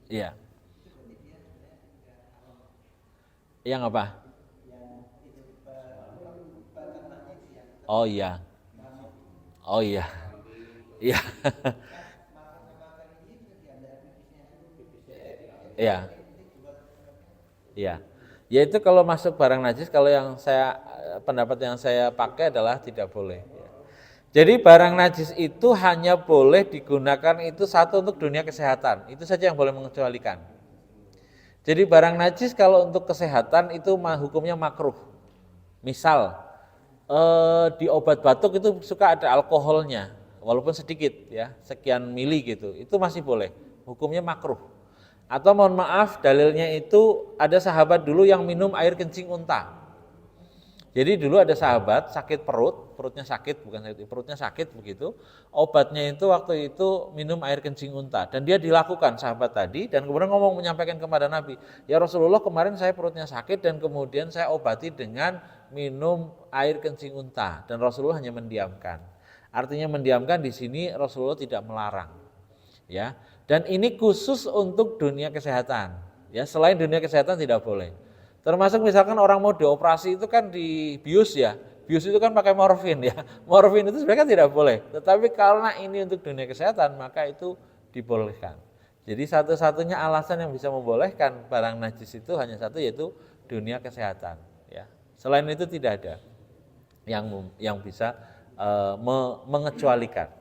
Iya. Yang apa? Oh iya. Oh iya. Iya. Iya. Iya. Ya itu kalau masuk barang najis, kalau yang pendapat yang saya pakai adalah tidak boleh. Jadi barang najis itu hanya boleh digunakan itu satu untuk dunia kesehatan, itu saja yang boleh mengecualikan. Jadi barang najis kalau untuk kesehatan itu hukumnya makruh. Misal di obat batuk itu suka ada alkoholnya, walaupun sedikit ya, sekian mili gitu, itu masih boleh, hukumnya makruh. Atau mohon maaf dalilnya itu ada sahabat dulu yang minum air kencing unta. Jadi dulu ada sahabat sakit perutnya sakit, perutnya sakit begitu. Obatnya itu waktu itu minum air kencing unta dan dia dilakukan sahabat tadi dan kemudian menyampaikan kepada Nabi, "Ya Rasulullah, kemarin saya perutnya sakit dan kemudian saya obati dengan minum air kencing unta." Dan Rasulullah hanya mendiamkan. Artinya mendiamkan di sini Rasulullah tidak melarang. Ya. Dan ini khusus untuk dunia kesehatan. Ya, selain dunia kesehatan tidak boleh. Termasuk misalkan orang mau dioperasi itu kan dibius ya. Bius itu kan pakai morfin ya. Morfin itu sebenarnya kan tidak boleh. Tetapi karena ini untuk dunia kesehatan maka itu dibolehkan. Jadi satu-satunya alasan yang bisa membolehkan barang najis itu hanya satu, yaitu dunia kesehatan. Ya. Selain itu tidak ada yang bisa mengecualikan.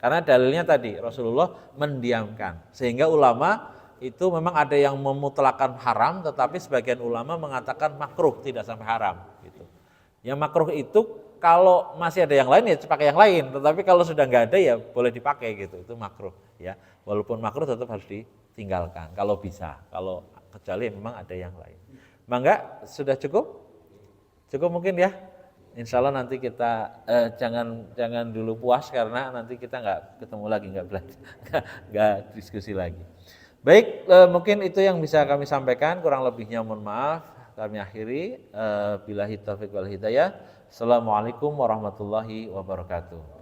Karena dalilnya tadi Rasulullah mendiamkan, sehingga ulama itu memang ada yang memutlakan haram, tetapi sebagian ulama mengatakan makruh, tidak sampai haram gitu. Yang makruh itu kalau masih ada yang lain ya pakai yang lain, tetapi kalau sudah nggak ada ya boleh dipakai gitu, itu makruh. ya. Walaupun makruh tetap harus ditinggalkan kalau bisa. Kalau kecuali memang ada yang lain. Mangga, sudah cukup? Cukup mungkin ya. Insya Allah nanti kita jangan dulu puas karena nanti kita nggak ketemu lagi, nggak belajar, nggak diskusi lagi. Baik, mungkin itu yang bisa kami sampaikan. Kurang lebihnya mohon maaf. Kami akhiri. Billahi taufiq wal hidayah. Assalamualaikum warahmatullahi wabarakatuh.